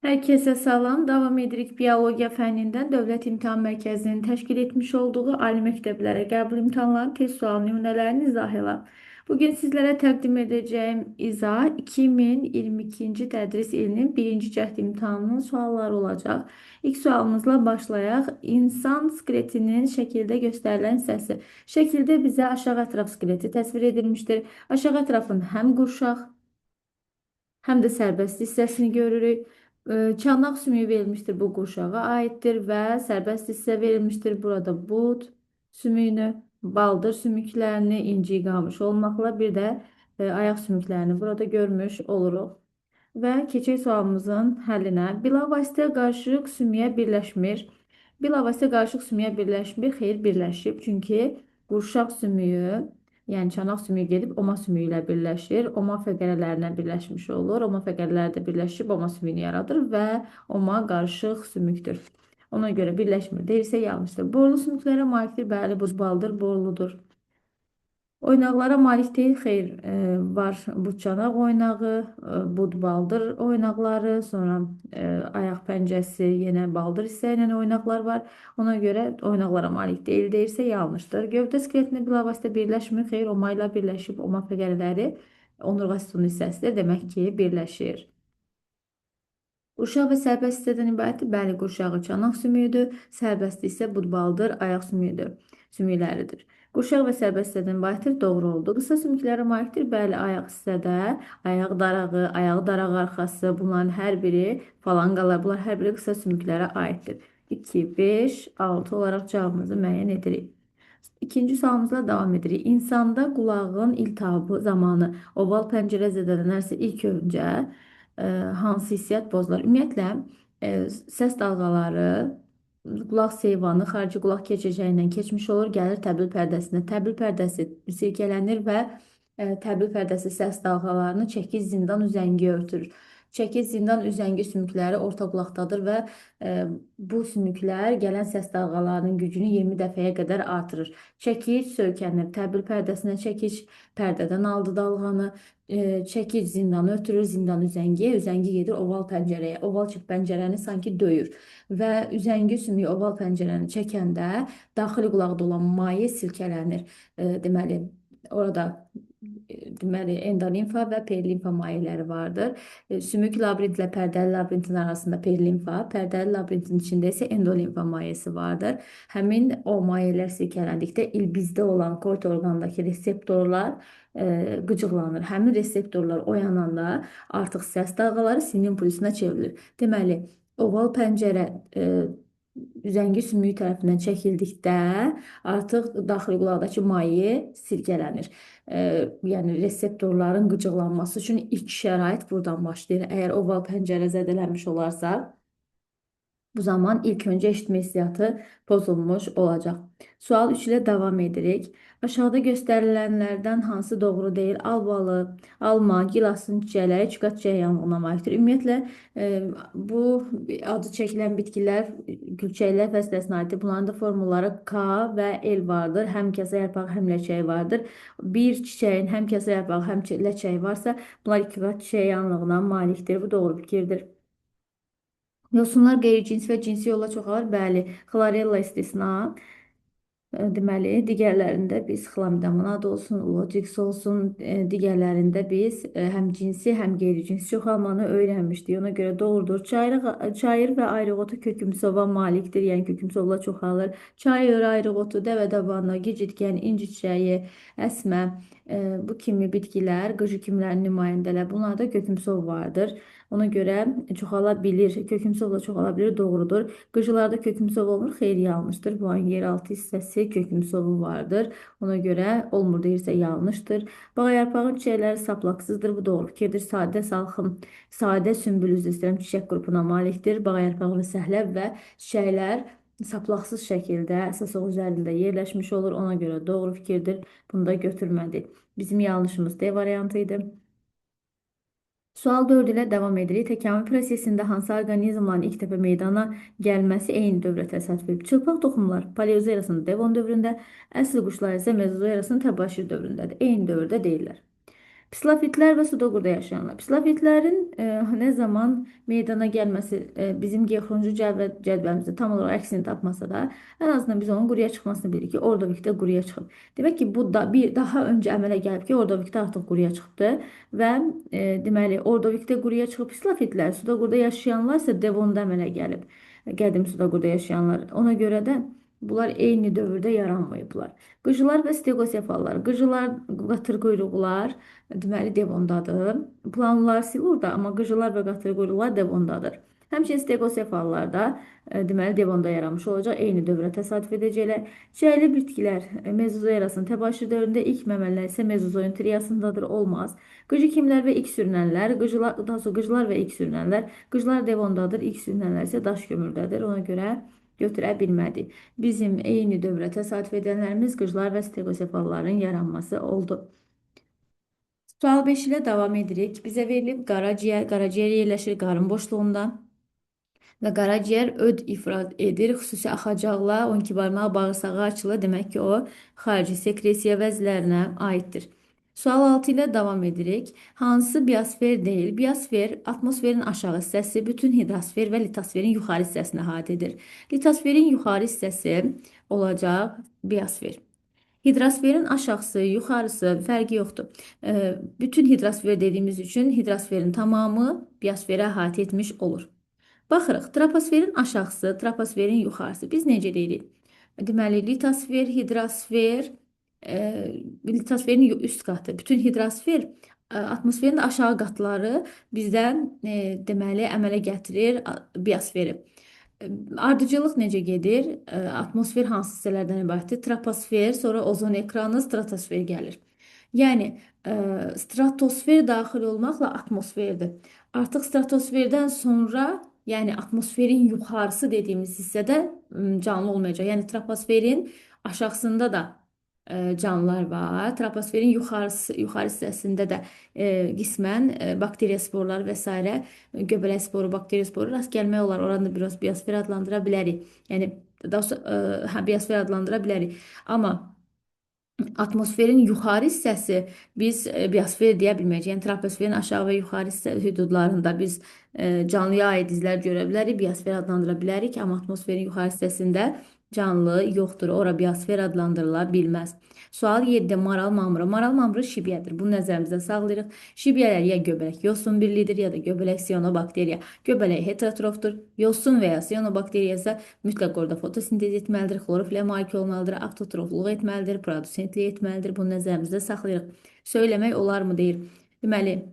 Herkese salam. Davam edirik biologiya fənnindən Dövlət İmtahan Mərkəzinin təşkil etmiş olduğu ali məktəblərə qəbul imtahanlarının test sual nümunələrini izah elə. Bugün sizlərə təqdim edəcəyim izah 2022-ci tədris ilinin birinci cəhd imtahanının sualları olacaq. İlk sualımızla başlayaq. İnsan skeletinin şəkildə göstərilən hissəsi. Şəkildə bizə aşağı ətraf skeleti təsvir edilmişdir. Aşağı ətrafın həm qurşaq, həm də sərbəst hissəsini görürük. Çanaq sümüyü verilmişdir, bu qurşağa aiddir və sərbəst hissə verilmişdir. Burada bud sümüyünü, baldır sümüklərini, inci qamış olmaqla bir də ayaq sümüklərini burada görmüş oluruq. Və keçək sualımızın həllinə. Bilavasitə qarışıq sümüyə birləşmir. Bilavasitə qarışıq sümüyə birləşmir. Xeyr, birləşib. Çünki qurşaq sümüyü, yəni çanaq sümüyü gedib oma sümüyü ilə birləşir. Oma fəqərələrinə birləşmiş olur. Oma fəqərələri də birləşib oma sümüyünü yaradır və oma qarışıq sümükdür. Ona görə birləşmir deyilsə yanlışdır. Borlu sümüklərə malikdir. Bəli, bu baldır, borludur. Oynaqlara malik deyil, xeyr, var bu çanaq oynağı, bud baldır oynaqları, sonra ayaq pəncəsi, yenə baldır hissə ilə oynaqlar var. Ona görə oynaqlara malik deyil deyirsə yanlışdır. Gövdə skeletinə bilavasitə birləşmir, xeyr, oma ilə birləşib, oma fəqərələri onurğa sütunu hissəsidir, demək ki, birləşir. Qurşaq və sərbəst hissədən ibarətdir. Bəli, qurşağı çanaq sümüyüdür, sərbəst isə budbaldır, ayaq sümüyüdür, sümükləridir. Qurşaq və sərbəst hissədən ibarətdir, doğru oldu. Qısa sümüklərə malikdir. Bəli, ayaq hissədə ayaq darağı, ayaq darağı arxası, bunların hər biri falanqalar, bunlar hər biri qısa sümüklərə aiddir. 2, 5, 6 olaraq cavabımızı müəyyən edirik. İkinci sualımızla davam edirik. İnsanda qulağın iltihabı zamanı oval pəncərə zədələnərsə ilk öncə hansı hissiyat bozular? Ümumiyyətlə, səs dalğaları qulaq seyvanı xarici qulaq keçəcəyindən keçmiş olur, gəlir təbil pərdəsinə. Təbil pərdəsi silkələnir və təbil pərdəsi səs dalğalarını çəkic zindan üzəngi örtür. Çəkic zindan üzəngi sümükləri orta qulaqdadır və bu sümüklər gələn səs dalğalarının gücünü 20 dəfəyə qədər artırır. Çəkic söykənir təbil pərdəsinə, çəkic pərdədən aldı dalğanı, çəkic zindanı ötürür, zindan üzəngiyə, üzəngi gedir oval pəncərəyə. Oval pəncərəni sanki döyür və üzəngi sümüyü oval pəncərəni çəkəndə daxili qulaqda olan maye silkələnir. Deməli, orada endolimfa və perilimfa mayeləri vardır. Sümük labirintlə pərdəli labirintin arasında perilimfa, pərdəli labirintin içində isə endolimfa mayesi vardır. Həmin o mayelər silkələndikdə ilbizdə olan korte orqanındakı reseptorlar qıcıqlanır. Həmin reseptorlar oyananda artıq səs dalğaları sinir impulsuna çevrilir. Deməli, oval pəncərə üzəngi sümüyü tərəfindən çəkildikdə artıq daxili qulaqdakı maye silkələnir. Yəni reseptorların qıcıqlanması üçün ilk şərait buradan başlayır. Əgər oval pəncərə zədələnmiş olarsa, bu zaman ilk öncə eşitmə hissiyatı pozulmuş olacaq. Sual 3 ilə davam edirik. Aşağıda göstərilənlərdən hansı doğru deyil? Albalı, alma, gilasın çiçəkləri çiqat çiçəyi yanlığına malikdir. Ümumiyyətlə, bu adı çəkilən bitkilər gülçəklər fəsiləsinə aiddir. Bunların da formulları K və L vardır. Həm kəsə yarpağı, həm ləçəyi vardır. Bir çiçəyin həm kəsə yarpağı, həm ləçəyi varsa, bunlar çiqat çiçəyi yanlığına malikdir. Bu doğru fikirdir. Yosunlar qeyri-cinsi və cinsi yolla çoxalır. Bəli, xlorella istisna. Deməli, digərlərində biz xlamidamid olsun, Logix olsun, digərlərində biz həm cinsi, həm qeyri-cinsi çoxalmanı öyrənmişdik. Ona görə doğrudur. Çayır və ayrıqotu kökümsova malikdir, yəni kökümsovla çoxalır. Çayır, ayrıqotu, dəvədəbanı, gicitgən, inci çiçəyi, əsmə, bu kimi bitkilər, qıcı kimlərin nümayəndələr, bunlarda kökümsov vardır. Ona görə çoxala bilir, kökümsovla çoxala bilir, doğrudur. Qıcılarda kökümsov olmur, xeyr, yanlışdır. Bu ayın yeraltı hissəsi kökümsovu vardır. Ona görə olmur deyirsə yanlışdır. Bağayarpağın çiçəkləri saplaqsızdır, bu doğru fikirdir. Sadə salxım, sadə sümbül üzrə istəyirəm çiçək qrupuna malikdir. Bağayarpağı və səhləb və çiçəklər saplaqsız şəkildə əsasıq üzərində yerləşmiş olur. Ona görə doğru fikirdir. Bunu da götürmədik. Bizim yanlışımız D variantı idi. Sual 4 ilə davam edirik. Təkamül prosesində hansı orqanizmların ilk dəfə meydana gəlməsi eyni dövrə təsadüf edib? Çılpaq toxumlar Paleozoy erasının Devon dövründə, əsl quşlar isə Mezozoy erasının Təbaşir dövründədir. Eyni dövrdə deyirlər. Psilofitlər və sudoqurda yaşayanlar. Psilofitlərin nə zaman meydana gəlməsi bizim geoxronoloji cədvəlimizdə tam olaraq əksini tapmasa da, ən azından biz onun quruya çıxmasını bilirik ki, Ordovikdə quruya çıxıb. Demək ki, bu da bir daha öncə əmələ gəlib ki, Ordovikdə artıq quruya çıxdı və deməli Ordovikdə quruya çıxıb psilofitlər, sudoqurda yaşayanlar isə Devonda əmələ gəlib. Qədim sudoqurda yaşayanlar. Ona görə də bunlar eyni dövrdə yaranmayıblar. Qıcılar və stegosefallar. Qıcılar, qatır quyruqlar, deməli Devondadır. Planlar Silurda, amma qıcılar və qatır quyruqlar Devondadır. Həmçinin stegosefallar da deməli Devonda yaranmış olacaq. Eyni dövrə təsadüf edəcəklər. Çiyəli bitkilər Mezozoy erasının təbaşir dövründə, ilk məməlilər isə Mezozoyun triyasındadır, olmaz. Qıcı kimlər və ilk sürünənlər, daha sonra qıcılar və ilk sürünənlər, qıcılar Devondadır, ilk sürünənlər isə daş kömürdədir. Ona görə götürə bilmədik. Bizim eyni dövrə təsadüf edənlərimiz qıcılar və stegosefalların yaranması oldu. Sual 5 ilə davam edirik. Bizə verilib qaraciyər. Qaraciyər yerləşir qarın boşluğunda və qaraciyər öd ifraz edir. Xüsusi axacaqla 12 barmaq bağırsağı açılır. Demək ki, o xarici sekresiya vəzlərinə aiddir. Sual 6 ilə davam edirik. Hansı biosfer deyil? Biosfer atmosferin aşağı hissəsi, bütün hidrosfer və litosferin yuxarı hissəsini əhatə edir. Litosferin yuxarı hissəsi olacaq biosfer. Hidrosferin aşağısı, yuxarısı fərqi yoxdur. Bütün hidrosfer dediyimiz üçün hidrosferin tamamı biosferi əhatə etmiş olur. Baxırıq, troposferin aşağısı, troposferin yuxarısı. Biz necə deyirik? Deməli, litosfer, hidrosfer, litosferin üst qatı, bütün hidrosfer, atmosferin aşağı qatları bizdən deməli əmələ gətirir biosferi. Ardıcıllıq necə gedir? Atmosfer hansı hissələrdən ibarətdir? Troposfer, sonra ozon ekranı, stratosfer gəlir. Yəni, stratosfer daxil olmaqla atmosferdir. Artıq stratosferdən sonra, yəni atmosferin yuxarısı dediyimiz hissədə canlı olmayacaq. Yəni, troposferin aşağısında da canlılar var. Troposferin yuxarı hissəsində də qismən bakteriya sporları və s. göbələk sporu, bakteriya sporu rast gəlmək olar. Oranı da biraz biosfer adlandıra bilərik. Yəni, biosfer adlandıra bilərik. Amma atmosferin yuxarı hissəsi biz biosfer deyə bilməyəcəyik. Yəni, troposferin aşağı və yuxarı hüdudlarında biz canlıya aid izlər görə bilərik, biosfer adlandıra bilərik. Amma atmosferin yuxarı hissəsində canlı yoxdur. Ora biosfer adlandırıla bilməz. Sual 7. Maral mamırı. Maral mamırı şibyədir. Bunu nəzərimizdə saxlayırıq. Şibyələr ya göbələk yosun birliyidir, ya da göbələk siyanobakteriya. Göbələk heterotrofdur. Yosun və ya siyanobakteriya isə mütləq orada fotosintez etməlidir, xlorofilə malik olmalıdır, avtotrofluq etməlidir, produsentlik etməlidir. Bunu nəzərimizdə saxlayırıq. Söyləmək olarmı deyir. Deməli,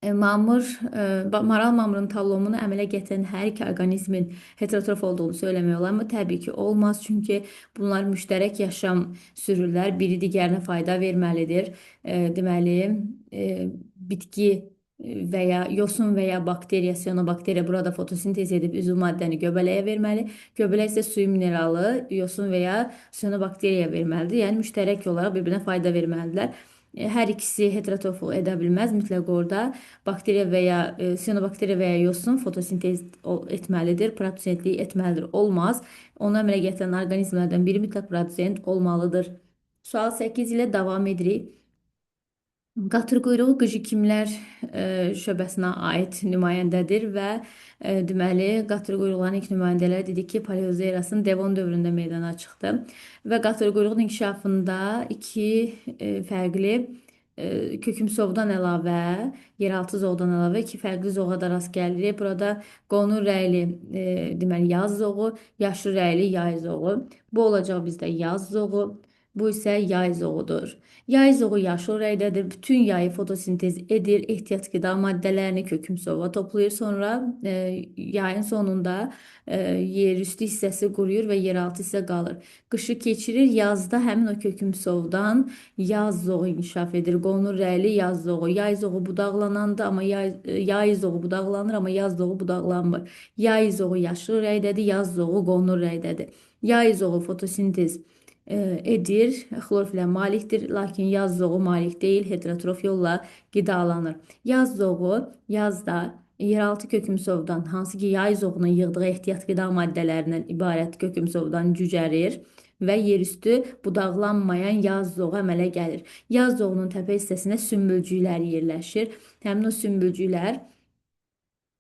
maral mamırının tablomunu əmələ gətirən hər iki orqanizmin heterotrof olduğunu söyləmək olarmı? Təbii ki, olmaz. Çünki bunlar müştərək yaşam sürürlər. Biri digərinə fayda verməlidir. Deməli, bitki və ya yosun və ya bakteriya, siyanobakteriya burada fotosintez edib üzv maddəni göbələyə verməli. Göbələk isə suyu mineralı, yosun və ya siyanobakteriya verməlidir. Yəni, müştərək olaraq bir-birinə fayda verməlidirlər. Hər ikisi heterotropluq edə bilməz. Mütləq orada bakteriya və ya siyanobakteriya və ya yosun fotosintez etməlidir, produsentlik etməlidir. Olmaz. Onu əmələ gətirən orqanizmlərdən biri mütləq produsent olmalıdır. Sual 8 ilə davam edirik. Qatır quyruğu qıcı kimlər şöbəsinə aid nümayəndədir və deməli, qatır quyruqların ilk nümayəndələri dedik ki, Paleozoy erasının Devon dövründə meydana çıxdı və qatır quyruğun inkişafında iki fərqli kökümsovdan əlavə, yeraltı zoğdan əlavə iki fərqli zoğa da rast gəlirik. Burada qonur rəyli deməli, yaz zoğu, yaşlı rəyli yay zoğu. Bu olacaq bizdə yaz zoğu. Bu isə yay zoğudur. Yay zoğu yaşıl rəngdədir. Bütün yayı fotosintez edir. Ehtiyat qida maddələrini kökümsova toplayır. Sonra yayın sonunda yerüstü hissəsi quruyur və yeraltı hissə qalır. Qışı keçirir. Yazda həmin o kökümsovdan yaz zoğu inkişaf edir. Qonur rəngli yaz zoğu. Yay zoğu budaqlanandı, amma yay zoğu budaqlanır, amma yaz zoğu budaqlanmır. Yay zoğu yaşıl rəngdədir, yaz zoğu qonur rəngdədir. Yay zoğu fotosintez edir, xlorofilə malikdir, lakin yaz zoğu malik deyil, heterotrof yolla qidalanır. Yaz zoğu yazda yeraltı kökümsovdan, hansı ki yay zoğunun yığdığı ehtiyat qida maddələrindən ibarət kökümsovdan cücərir və yerüstü budaqlanmayan yaz zoğu əmələ gəlir. Yaz zoğunun təpə hissəsində sümbülcüklər yerləşir. Həmin o sümbülcüklər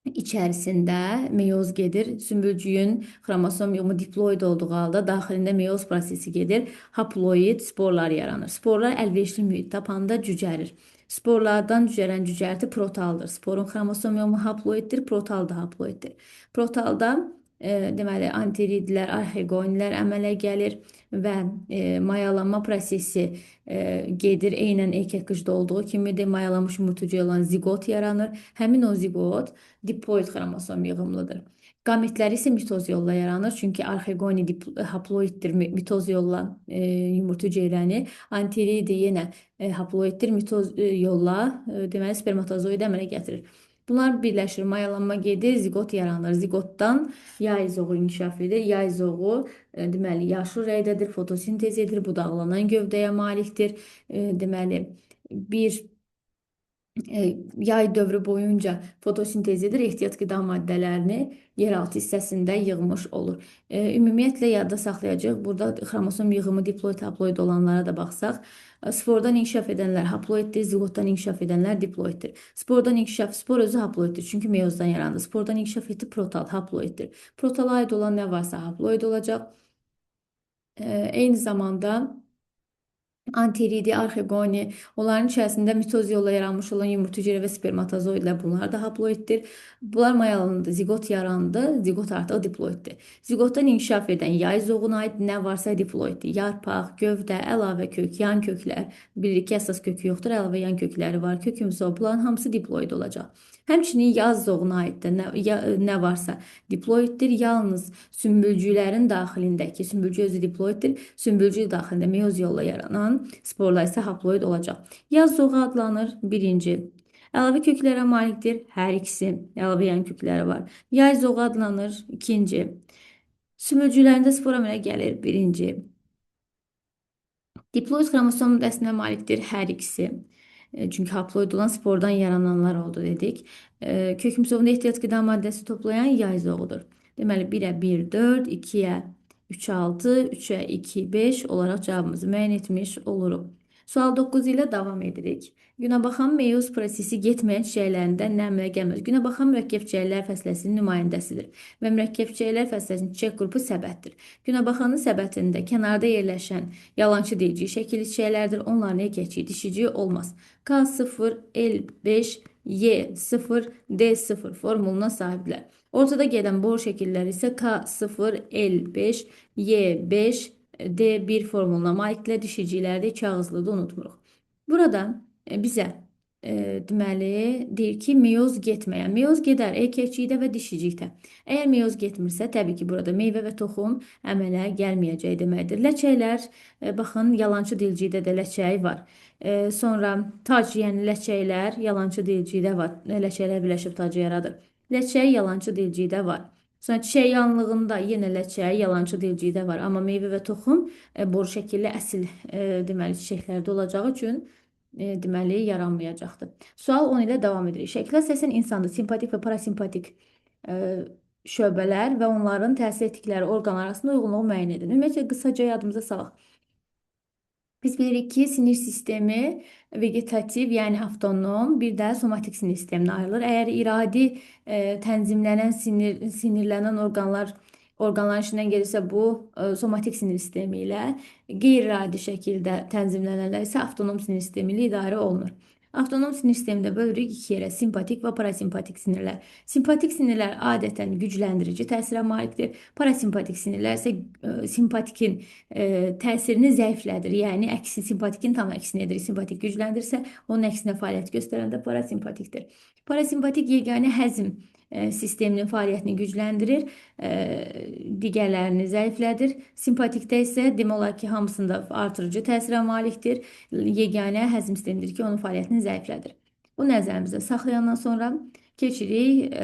içərisində meyoz gedir. Sümbülcüyün xromosom yığımı diploid olduğu halda daxilində meyoz prosesi gedir. Haploid sporlar yaranır. Sporlar əlverişli mühit tapanda cücərir. Sporlardan cücərən cücərti protaldır. Sporun xromosom yığımı haploiddir, protal da haploiddir. Protalda deməli antiridlər, arxegonilər əmələ gəlir və mayalanma prosesi gedir. Eynən erkək qıcda olduğu kimi də mayalanmış yumurtacı olan zigot yaranır. Həmin o zigot diploid xromosom yığımlıdır. Qametlər isə mitoz yolla yaranır. Çünki arxegoni haploiddir, mitoz yolla yumurta hüceyrəni. Antiridi yenə haploiddir, mitoz yolla deməli spermatozoid əmələ gətirir. Bunlar birləşir, mayalanma gedir, zigot yaranır. Zigotdan yay zoğu inkişaf edir. Yay zoğu deməli yaşıl rəngdədir, fotosintez edir, budaqlanan gövdəyə malikdir. Deməli bir yay dövrü boyunca fotosintez edir, ehtiyat qida maddələrini yeraltı hissəsində yığmış olur. Ümumiyyətlə yadda saxlayacaq, burada xromosom yığımı diploid, haploid olanlara da baxsaq, spordan inkişaf edənlər haploiddir, zigotdan inkişaf edənlər diploiddir. Spordan inkişaf, spor özü haploiddir, çünki meyozdan yarandı. Spordan inkişaf etdi, protal, haploiddir. Protala aid olan nə varsa haploid olacaq. Eyni zamanda antiridi, arxegoni, onların içərisində mitoz yolla yaranmış olan yumurta hüceyrə və spermatozoidlər, bunlar da haploiddir. Bunlar mayalandı, zigot yarandı, zigot artıq diploiddir. Zigotdan inkişaf edən yay zoğuna aid nə varsa diploiddir. Yarpaq, gövdə, əlavə kök, yan köklər, bilirik ki, əsas kökü yoxdur, əlavə yan kökləri var. Kökümüzdə bunların hamısı diploid olacaq. Həmçinin yaz zoğuna aid də nə varsa diploiddir. Yalnız sümbülcüklərin daxilindəki, sümbülcük özü diploiddir, sümbülcük daxilində meyoz yolla yaranan sporlar isə haploid olacaq. Yaz zoğu adlanır birinci. Əlavə köklərə malikdir, hər ikisi. Əlavə yan kökləri var. Yay zoğu adlanır ikinci. Sümbülcüklərində spor əmələ gəlir birinci. Diploid xromosom dəstinə malikdir hər ikisi. Çünki haploid olan spordan yarananlar oldu dedik. Kökümsovunda ehtiyat qida maddəsi toplayan yay zoğudur. Deməli 1-ə 1, 4, 2-ə 3, 6, 3-ə 2, 5 olaraq cavabımızı müəyyən etmiş oluruq. Sual 9 ilə davam edirik. Günəbaxan meyoz prosesi getməyən çiçəklərində nə əmələ gəlməz? Günəbaxan mürəkkəb çiçəklər fəsiləsinin nümayəndəsidir və mürəkkəb çiçəklər fəsiləsinin çiçək qrupu səbətdir. Günəbaxanın səbətində kənarda yerləşən yalançı deyiciyi şəkilli çiçəklərdir. Onların erkəkciyi, dişiciyi olmaz. K0, L5, Y0, D0 formuluna sahibdirlər. Ortada gedən boru şəkilləri isə K0, L5, Y5, D1 formuluna malikdirlər. Dişicikləri də iki ağızlığı da unutmuruq. Burada bizə deməli deyir ki, meyoz getməyən. Meyoz gedər erkəkçikdə və dişicikdə. Əgər meyoz getmirsə, təbii ki, burada meyvə və toxum əmələ gəlməyəcək deməkdir. Ləçəklər, baxın, yalançı dilcikdə də ləçək var. Sonra tac, yəni ləçəklər yalançı dilcikdə var. Ləçəklər birləşib tacı yaradır. Ləçək yalançı dilcikdə var. Sonra çiçək yanlığında yenə ləçək yalançı dilcikdə var. Amma meyvə və toxum boru şəkilli əsl deməli çiçəklərdə olacağı üçün deməli yaranmayacaqdır. Sual 10 ilə davam edirik. Şəkildə səslən insanda simpatik və parasimpatik şöbələr və onların təsir etdikləri orqanlar arasında uyğunluğu müəyyən edin. Ümumiyyətlə qısaca yadımıza salaq. Biz bilirik ki, sinir sistemi vegetativ, yəni avtonom, bir də somatik sinir sisteminə ayrılır. Əgər iradi tənzimlənən sinirlənən orqanların içindən gəlirsə, bu somatik sinir sistemi ilə, qeyri-iradi şəkildə tənzimlənənlər isə avtonom sinir sistemi ilə idarə olunur. Avtonom sinir sistemində bölürük iki yerə, simpatik və parasimpatik sinirlər. Simpatik sinirlər adətən gücləndirici təsirə malikdir. Parasimpatik sinirlər isə simpatikin təsirini zəiflədir. Yəni, simpatikin tam əksini edir. Simpatik gücləndirsə, onun əksinə fəaliyyət göstərəndə parasimpatikdir. Parasimpatik yeganə həzm sisteminin fəaliyyətini gücləndirir, digərlərini zəiflədir. Simpatikdə isə demək olar ki, hamısında artırıcı təsirə malikdir. Yeganə həzm sistemidir ki, onun fəaliyyətini zəiflədir. Bu nəzərimizdə saxlayandan sonra keçirik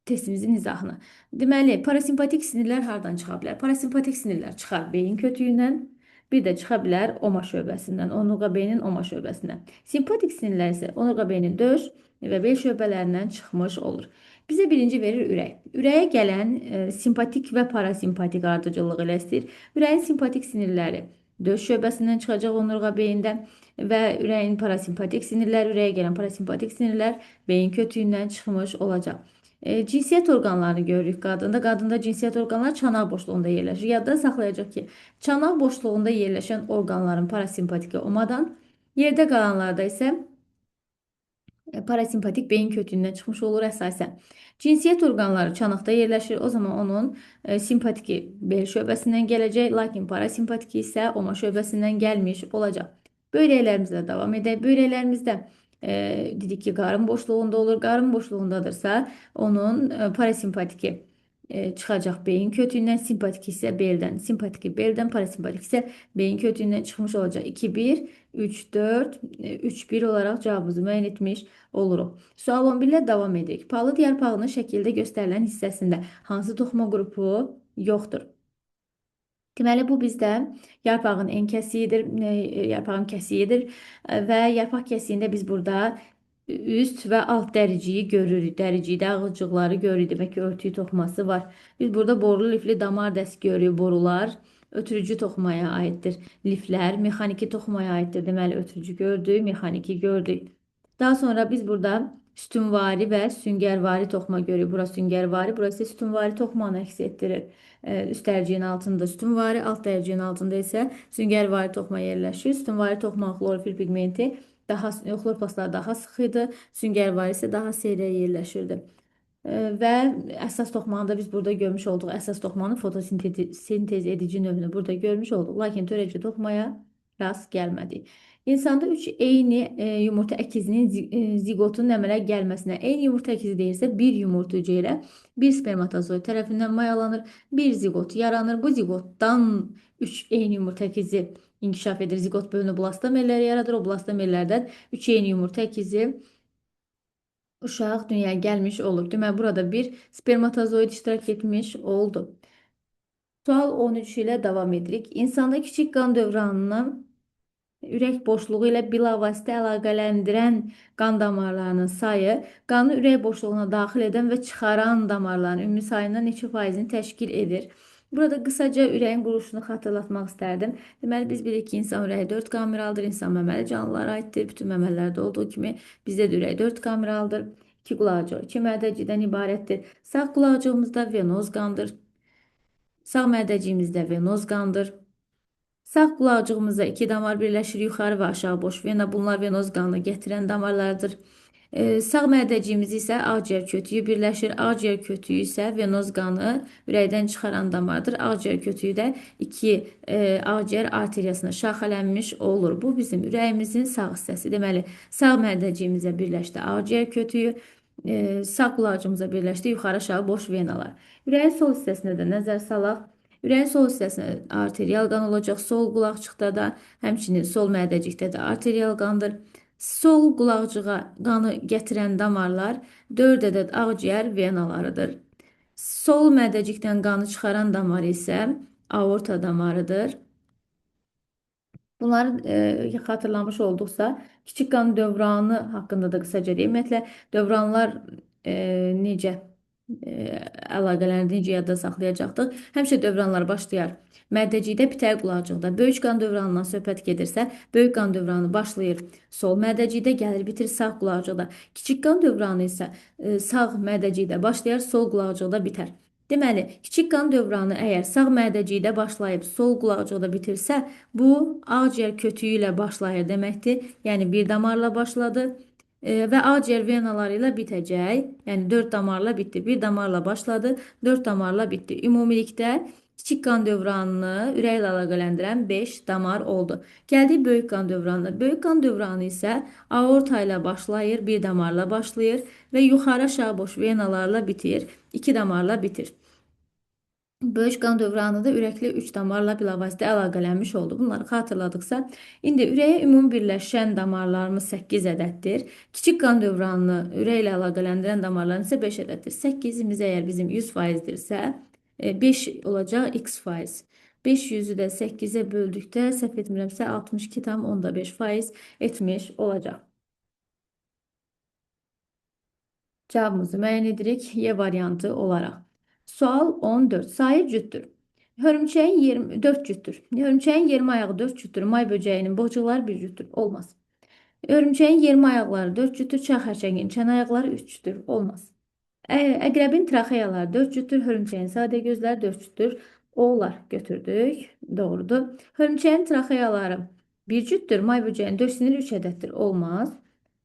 testimizin izahına. Deməli, parasimpatik sinirlər hardan çıxa bilər? Parasimpatik sinirlər çıxar beyin kötüyündən, bir də çıxa bilər oma şöbəsindən, onurğa beynin oma şöbəsindən. Simpatik sinirlər isə onurğa beynin döş, və bel şöbələrindən çıxmış olur. Bizə birinci verir ürək. Ürəyə gələn simpatik və parasimpatik ardıcıllıq ilə istəyir. Ürəyin simpatik sinirləri döş şöbəsindən çıxacaq onurğa beyində və ürəyin parasimpatik sinirlər, ürəyə gələn parasimpatik sinirlər beyin kötüyündən çıxmış olacaq. Cinsiyyət orqanlarını görürük qadında. Qadında cinsiyyət orqanları çanaq boşluğunda yerləşir. Yadda saxlayacaq ki, çanaq boşluğunda yerləşən orqanların parasimpatiki omadan, yerdə qalanlarda isə parasimpatik beyin kötüyündən çıxmış olur əsasən. Cinsiyyət orqanları çanaqda yerləşir. O zaman onun simpatiki bel şöbəsindən gələcək, lakin parasimpatiki isə oma şöbəsindən gəlmiş olacaq. Böyrəklərimizlə davam edək. Böyrəklərimizdə dedik ki, qarın boşluğunda olur. Qarın boşluğundadırsa onun parasimpatiki çıxacaq beyin kötüyündən, simpatik isə beldən, simpatiki beldən, parasimpatik isə beyin kötüyündən çıxmış olacaq. 2-1, 3-4, 3-1 olaraq cavabımızı müəyyən etmiş oluruq. Sual 11 ilə davam edirik. Palıd yarpağının şəkildə göstərilən hissəsində hansı toxuma qrupu yoxdur? Deməli, bu bizdə yarpağın ən kəsiyidir, yarpağın kəsiyidir və yarpaq kəsiyində biz burada üst və alt dəriciyi görürük. Dəricikdə ağılcıqları görürük. Demək ki, örtüyü toxuması var. Biz burada borulu lifli damar dəsti görürük. Borular ötürücü toxumaya aiddir. Liflər mexaniki toxumaya aiddir. Deməli, ötürücü gördük, mexaniki gördük. Daha sonra biz burada sütunvari və süngərvari toxuma görürük. Bura süngərvari, burası sütunvari toxumanı əks etdirir. Üst dərciyin altında sütunvari, alt dərciyin altında isə süngərvari toxuma yerləşir. Sütunvari toxumanın xlorofil pigmenti xlorplastlar daha sıx idi, süngərvari isə daha seyrək yerləşirdi. Və əsas toxumanı da biz burada görmüş olduq. Əsas toxumanın fotosintez edici növünü burada görmüş olduq. Lakin törəci toxumaya rast gəlmədik. İnsanda 3 eyni yumurta əkizinin zigotunun əmələ gəlməsinə, eyni yumurta əkizi deyirsə, bir yumurtacı ilə bir spermatozoid tərəfindən mayalanır, bir zigot yaranır. Bu zigotdan 3 eyni yumurta əkizi inkişaf edir. Zigot bölünüb blastomerlər yaradır. O blastomerlərdən 3 eyni yumurta əkizi uşaq dünyaya gəlmiş olur. Deməli, burada bir spermatozoid iştirak etmiş oldu. Sual 13 ilə davam edirik. İnsanda kiçik qan dövranını ürək boşluğu ilə bilavasitə əlaqələndirən qan damarlarının sayı qanı ürək boşluğuna daxil edən və çıxaran damarların ümumi sayından neçə faizini təşkil edir? Burada qısaca ürəyin quruluşunu xatırlatmaq istərdim. Deməli, biz bilirik ki, insan ürəyi 4 kameraldır, insan məməli canlılara aiddir. Bütün məməlilərdə olduğu kimi bizdə də ürək 4 kameraldır. 2 qulaqcıq, 2 mədəcikdən ibarətdir. Sağ qulaqcığımızda venoz qandır. Sağ mədəciyimizdə venoz qandır. Sağ qulaqcığımızda 2 damar birləşir, yuxarı və aşağı boş vena. Bunlar venoz qanı gətirən damarlardır. Sağ mədəciyimiz isə ağciyər kötüyü birləşir. Ağciyər kötüyü isə venoz qanı ürəkdən çıxaran damardır. Ağciyər kötüyü də 2 ağciyər arteriyasına şaxələnmiş olur. Bu bizim ürəyimizin sağ hissəsi. Deməli, sağ mədəciyimizə birləşdi ağciyər kötüyü, sağ qulaqcığımıza birləşdi yuxarı aşağı boş venalar. Ürəyin sol hissəsinə də nəzər salaq. Ürəyin sol hissəsində arterial qan olacaq. Sol qulaqcıqda da, həmçinin sol mədəcikdə də arterial qandır. Sol qulaqcığa qanı gətirən damarlar 4 ədəd ağciyər venalarıdır. Sol mədəcikdən qanı çıxaran damar isə aorta damarıdır. Bunları xatırlamış olduqsa, kiçik qan dövranı haqqında da qısaca deyim. Ümumiyyətlə, dövranlar necə əlaqələrini necə yadda saxlayacaqdıq? Həmişə dövranlar başlayar. Mədəcikdə bitər qulaqcıqda. Böyük qan dövranından söhbət gedirsə, böyük qan dövranı başlayır sol mədəcikdə, gəlir bitir sağ qulaqcıqda. Kiçik qan dövranı isə sağ mədəcikdə başlayar, sol qulaqcıqda bitər. Deməli, kiçik qan dövranı əgər sağ mədəcikdə başlayıb sol qulaqcıqda bitirsə, bu ağciyər kötüyü ilə başlayır deməkdir. Yəni bir damarla başladı və ağciyər venaları ilə bitəcək. Yəni 4 damarla bitdi. Bir damarla başladı, 4 damarla bitdi. Ümumilikdə kiçik qan dövranını ürəklə əlaqələndirən 5 damar oldu. Gəldik böyük qan dövranına. Böyük qan dövranı isə aorta ilə başlayır, bir damarla başlayır və yuxarı aşağı boş venalarla bitir, 2 damarla bitir. Böyük qan dövranı da ürəkli 3 damarla bilavasitə əlaqələnmiş oldu. Bunları xatırladıqsa, indi ürəyə ümumi birləşən damarlarımız 8 ədəddir. Kiçik qan dövranını ürəklə əlaqələndirən damarların isə 5 ədəddir. 8-imiz əgər bizim 100%dirsə, 5 olacaq x faiz. 500-ü də 8-ə böldükdə, səhv etmirəmsə, 62,5% etmiş olacaq. Cevabımızı müəyyən edirik Y variantı olarak. Sual 14. Sayı cütdür. Hörümçəyin 24 cütdür. Hörümçəyin 20 ayağı 4 cütdür. May böceğinin boğçaları bir cütdür. Olmaz. Örümçəyin 20 ayaqları 4 cütdür. Çağ xərçəngin çən ayaqları 3 cütdür. Olmaz. Əqrəbin traxeyaları 4 cütdür. Hörümçəyin sadə gözləri 4 cütdür. Olar götürdük. Doğrudur. Hörümçəyin traxeyaları 1 cütdür. May böceğinin 4 siniri 3 ədəddir. Olmaz.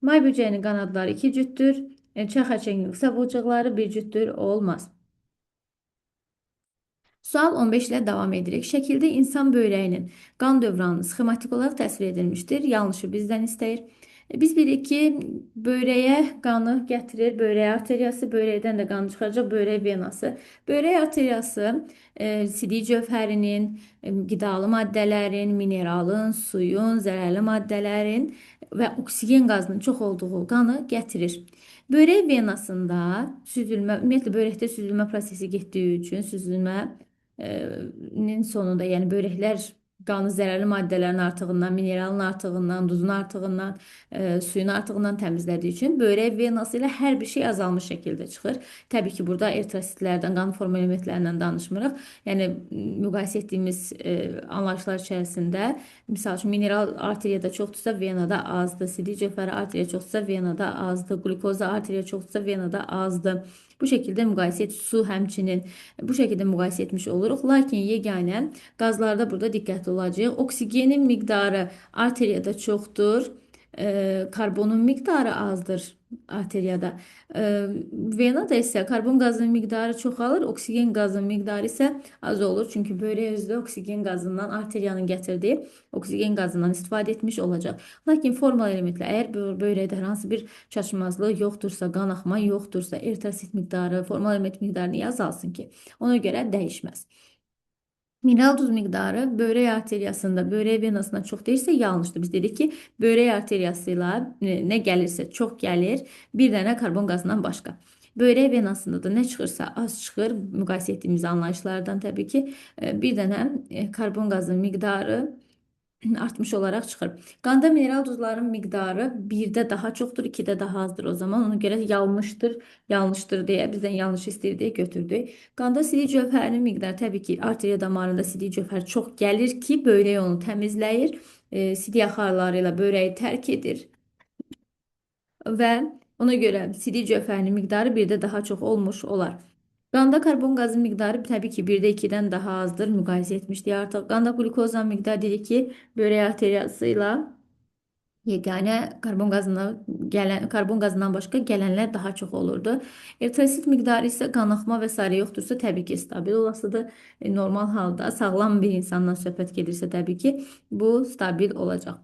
May böceğinin qanadları 2 cütdür. Çağ xərçəngin qısa bıçaqları 1 cütdür. Olmaz. Sual 15 ilə davam edirik. Şəkildə insan böyrəyinin qan dövranı sxematik olaraq təsvir edilmişdir. Yanlışı bizdən istəyir. Biz bilirik ki, böyrəyə qanı gətirir, böyrək arteriyası, böyrəkdən də qan çıxacaq, böyrək venası. Böyrək arteriyası sidik cövhərinin, qidalı maddələrin, mineralın, suyun, zərərli maddələrin və oksigen qazının çox olduğu qanı gətirir. Böyrək venasında süzülmə, ümumiyyətlə böyrəkdə süzülmə prosesi getdiyi üçün süzülmənin sonunda, yəni böyrəklər qanı zərərli maddələrin artığından, mineralın artığından, duzun artığından, suyun artığından təmizlədiyi üçün böyrək venası ilə hər bir şey azalmış şəkildə çıxır. Təbii ki, burada eritrositlərdən, qan forma elementlərindən danışmırıq. Yəni müqayisə etdiyimiz anlayışlar içərisində, misal üçün mineral arteriyada çoxdursa, venada azdır. Sidik cövhəri arteriya çoxdursa, venada azdır. Glukoza arteriya çoxdursa, venada azdır. Bu şəkildə müqayisə et, su həmçinin bu şəkildə müqayisə etmiş oluruq. Lakin yeganə qazlarda burada diqqətli olacağıq. Oksigenin miqdarı arteriyada çoxdur. Karbonun miqdarı azdır arteriyada. Venada isə karbon qazının miqdarı çoxalır, oksigen qazının miqdarı isə az olur. Çünki böyrək özü də oksigen qazından, arteriyanın gətirdiyi oksigen qazından istifadə etmiş olacaq. Lakin formal elementlər, əgər böyrəkdə hər hansı bir çatışmazlıq yoxdursa, qan axma yoxdursa, eritrosit miqdarı, formal element miqdarı niyə azalsın ki? Ona görə dəyişməz. Mineral duz miqdarı böyrək arteriyasında, böyrək venasında çox deyilsə yanlışdır. Biz dedik ki, böyrək arteriyasıyla nə gəlirsə çox gəlir, bir dənə karbon qazından başqa. Böyrək venasında da nə çıxırsa az çıxır, müqayisə etdiyimiz anlayışlardan təbii ki, bir dənə karbon qazının miqdarı artmış olaraq çıxır. Qanda mineral duzların miqdarı 1-də daha çoxdur, 2-də daha azdır. O zaman ona görə yanlışdır deyə bizdən yanlış istəyir deyə götürdük. Qanda sidik cövhərinin miqdarı təbii ki, arteriya damarında sidik cövhər çox gəlir ki, böyrək onu təmizləyir. Sidik axarları ilə böyrəyi tərk edir və ona görə sidik cövhərinin miqdarı 1-də daha çox olmuş olar. Qanda karbon qazı miqdarı təbii ki 1-də 2-dən daha azdır. Müqayisə etmişdik artıq. Qanda glukozan miqdarı dedik ki, böyrək arteriyası ilə yeganə karbon qazından başqa gələnlər daha çox olurdu. Eritrosit miqdarı isə qanaxma və sarı yoxdursa təbii ki stabil olasıdır. Normal halda sağlam bir insandan söhbət gedirsə təbii ki bu stabil olacaq.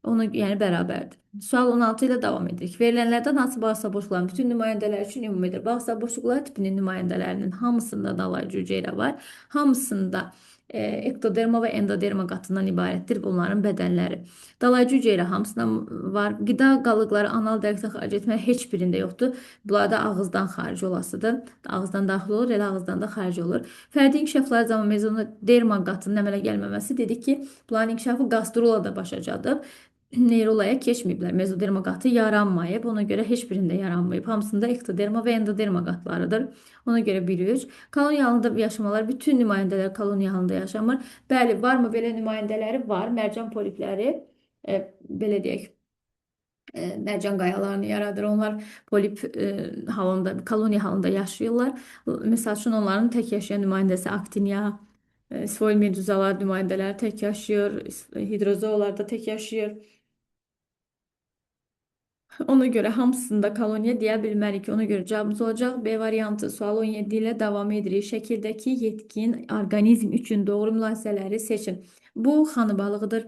Onu yəni bərabərdir. Sual 16 ilə davam edirik. Verilənlərdən hansı bağırsaq boşluqlarının bütün nümayəndələri üçün ümumidir? Bağırsaq boşluqları tipinin nümayəndələrinin hamısında dalayıcı hüceyrə var. Hamısında ektoderma və endoderma qatından ibarətdir bunların bədənləri. Dalayıcı hüceyrə hamısında var. Qida qalıqları anal dəlikdən xaric etmək heç birində yoxdur. Bunlar da ağızdan xaric olasıdır. Ağızdan daxil olur, elə ağızdan da xaric olur. Fərdi inkişafları zamanı mezoderma qatının əmələ gəlməməsi dedik ki, bunların inkişafı qastrula da başacadır. Neyrolaya keçməyiblər. Mezoderma qatı yaranmayıb. Ona görə heç birində yaranmayıb. Hamısında ektoderma və endoderma qatlarıdır. Ona görə 1-3. Koloniya halında yaşamalar, bütün nümayəndələr koloniya halında yaşamır. Bəli, varmı belə nümayəndələri? Var. Mərcan polipləri, belə deyək, mərcan qayalarını yaradır. Onlar polip halında, koloniya halında yaşayırlar. Məsəl üçün onların tək yaşayan nümayəndəsi aktinia, sfoil meduzalar nümayəndələri tək yaşayır, hidrozoalar da tək yaşayır. Ona görə hamısında koloniya deyə bilmərik. Ona görə cavabımız olacaq B variantı. Sual 17 ilə davam edirik. Şəkildəki yetkin orqanizm üçün doğru mülahisələri seçin. Bu xanı balığıdır.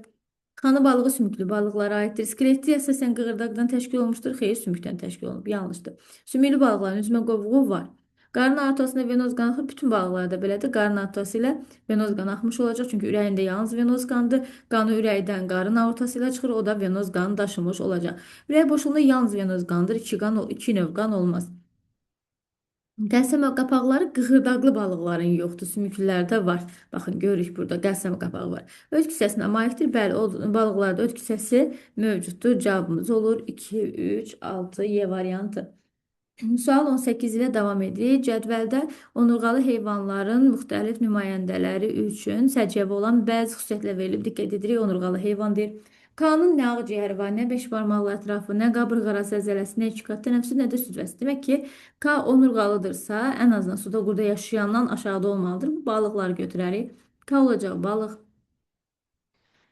Xanı balığı sümüklü balıqlara aiddir. Skeleti əsasən qığırdaqdan təşkil olmuşdur. Xeyr, sümükdən təşkil olunub. Yanlışdır. Sümüklü balıqların üzmə qovuğu var. Qarın arteriyasında venoz qan axır. Bütün balıqlarda belədir. Qarın arteriyası ilə venoz qan axmış olacaq. Çünki ürəyində yalnız venoz qandır. Qanı ürəkdən qarın aortası ilə çıxır. O da venoz qanı daşımış olacaq. Ürək boşluğunda yalnız venoz qandır. İki növ qan olmaz. Qəlsəm qapaqları qığırdaqlı balıqların yoxdur. Sümüklərdə var. Baxın, görürük burada qəlsəm qapağı var. Öd kisəsinə malikdir. Bəli, o balıqlarda öd kisəsi mövcuddur. Cavabımız olur 2, 3, 6, Y variantı. Sual 18 ilə davam edir. Cədvəldə onurğalı heyvanların müxtəlif nümayəndələri üçün səciyyəvi olan bəzi xüsusiyyətlər verilib. Diqqət edirik, onurğalı heyvan deyir. K-nın nə ağciyəri var, nə beş barmaqlı ətrafı, nə qabırğa arası əzələsi, nə iki qat tənəffüsü, nə də südvəsi. Demək ki, K onurğalıdırsa, ən azından suda qurda yaşayandan aşağıda olmalıdır. Bu balıqları götürərik. K olacaq balıq.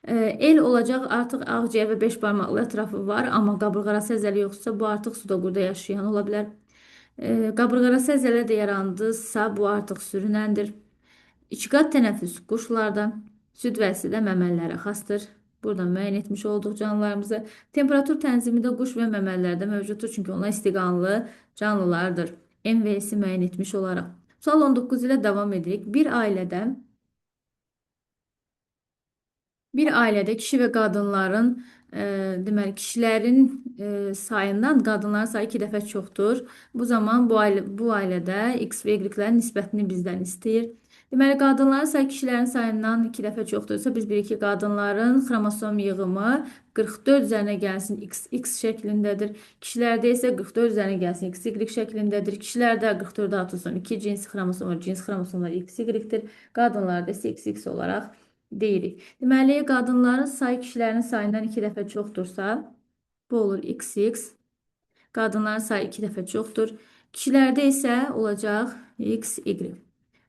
El olacaq artıq ağciyər və beş barmaqlı ətrafı var, amma qabırğarası əzəli yoxsa bu artıq suda qurda yaşayan ola bilər. Qabırğarası əzələ də yarandısa bu artıq sürünəndir. İkiqat tənəffüs quşlarda, südvəsi də məməlilərə xasdır. Buradan müəyyən etmiş olduq canlılarımızı. Temperatur tənzimi də quş və məməlilərdə mövcuddur, çünki onlar istiqanlı canlılardır. MVS-i müəyyən etmiş olaraq. Sual 19 ilə davam edirik. Bir ailədə kişi və qadınların deməli kişilərin sayından qadınların sayı 2 dəfə çoxdur. Bu zaman bu ailədə X və Y-lərin nisbətini bizdən istəyir. Deməli qadınların sayı kişilərin sayından 2 dəfə çoxdursa biz bilirik ki, qadınların xromosom yığımı 44 üzərinə gəlsin XX şəklindədir. Kişilərdə isə 44 üzərinə gəlsin XY şəklindədir. Kişilərdə 44 artırsan 2 cins xromosom var. Cins xromosomlar XY-dir. Qadınlarda isə XX olaraq deyirik. Deməli, qadınların sayı kişilərin sayından 2 dəfə çoxdursa, bu olur XX. Qadınların sayı 2 dəfə çoxdur. Kişilərdə isə olacaq XY.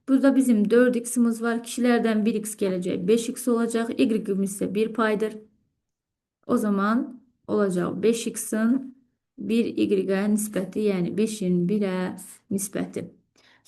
Burada bizim 4x'imiz var. Kişilərdən 1x gələcək, 5x olacaq. Y-imiz isə 1 paydır. O zaman olacaq 5x'in 1y-ə nisbəti, yəni 5-in 1-ə nisbəti.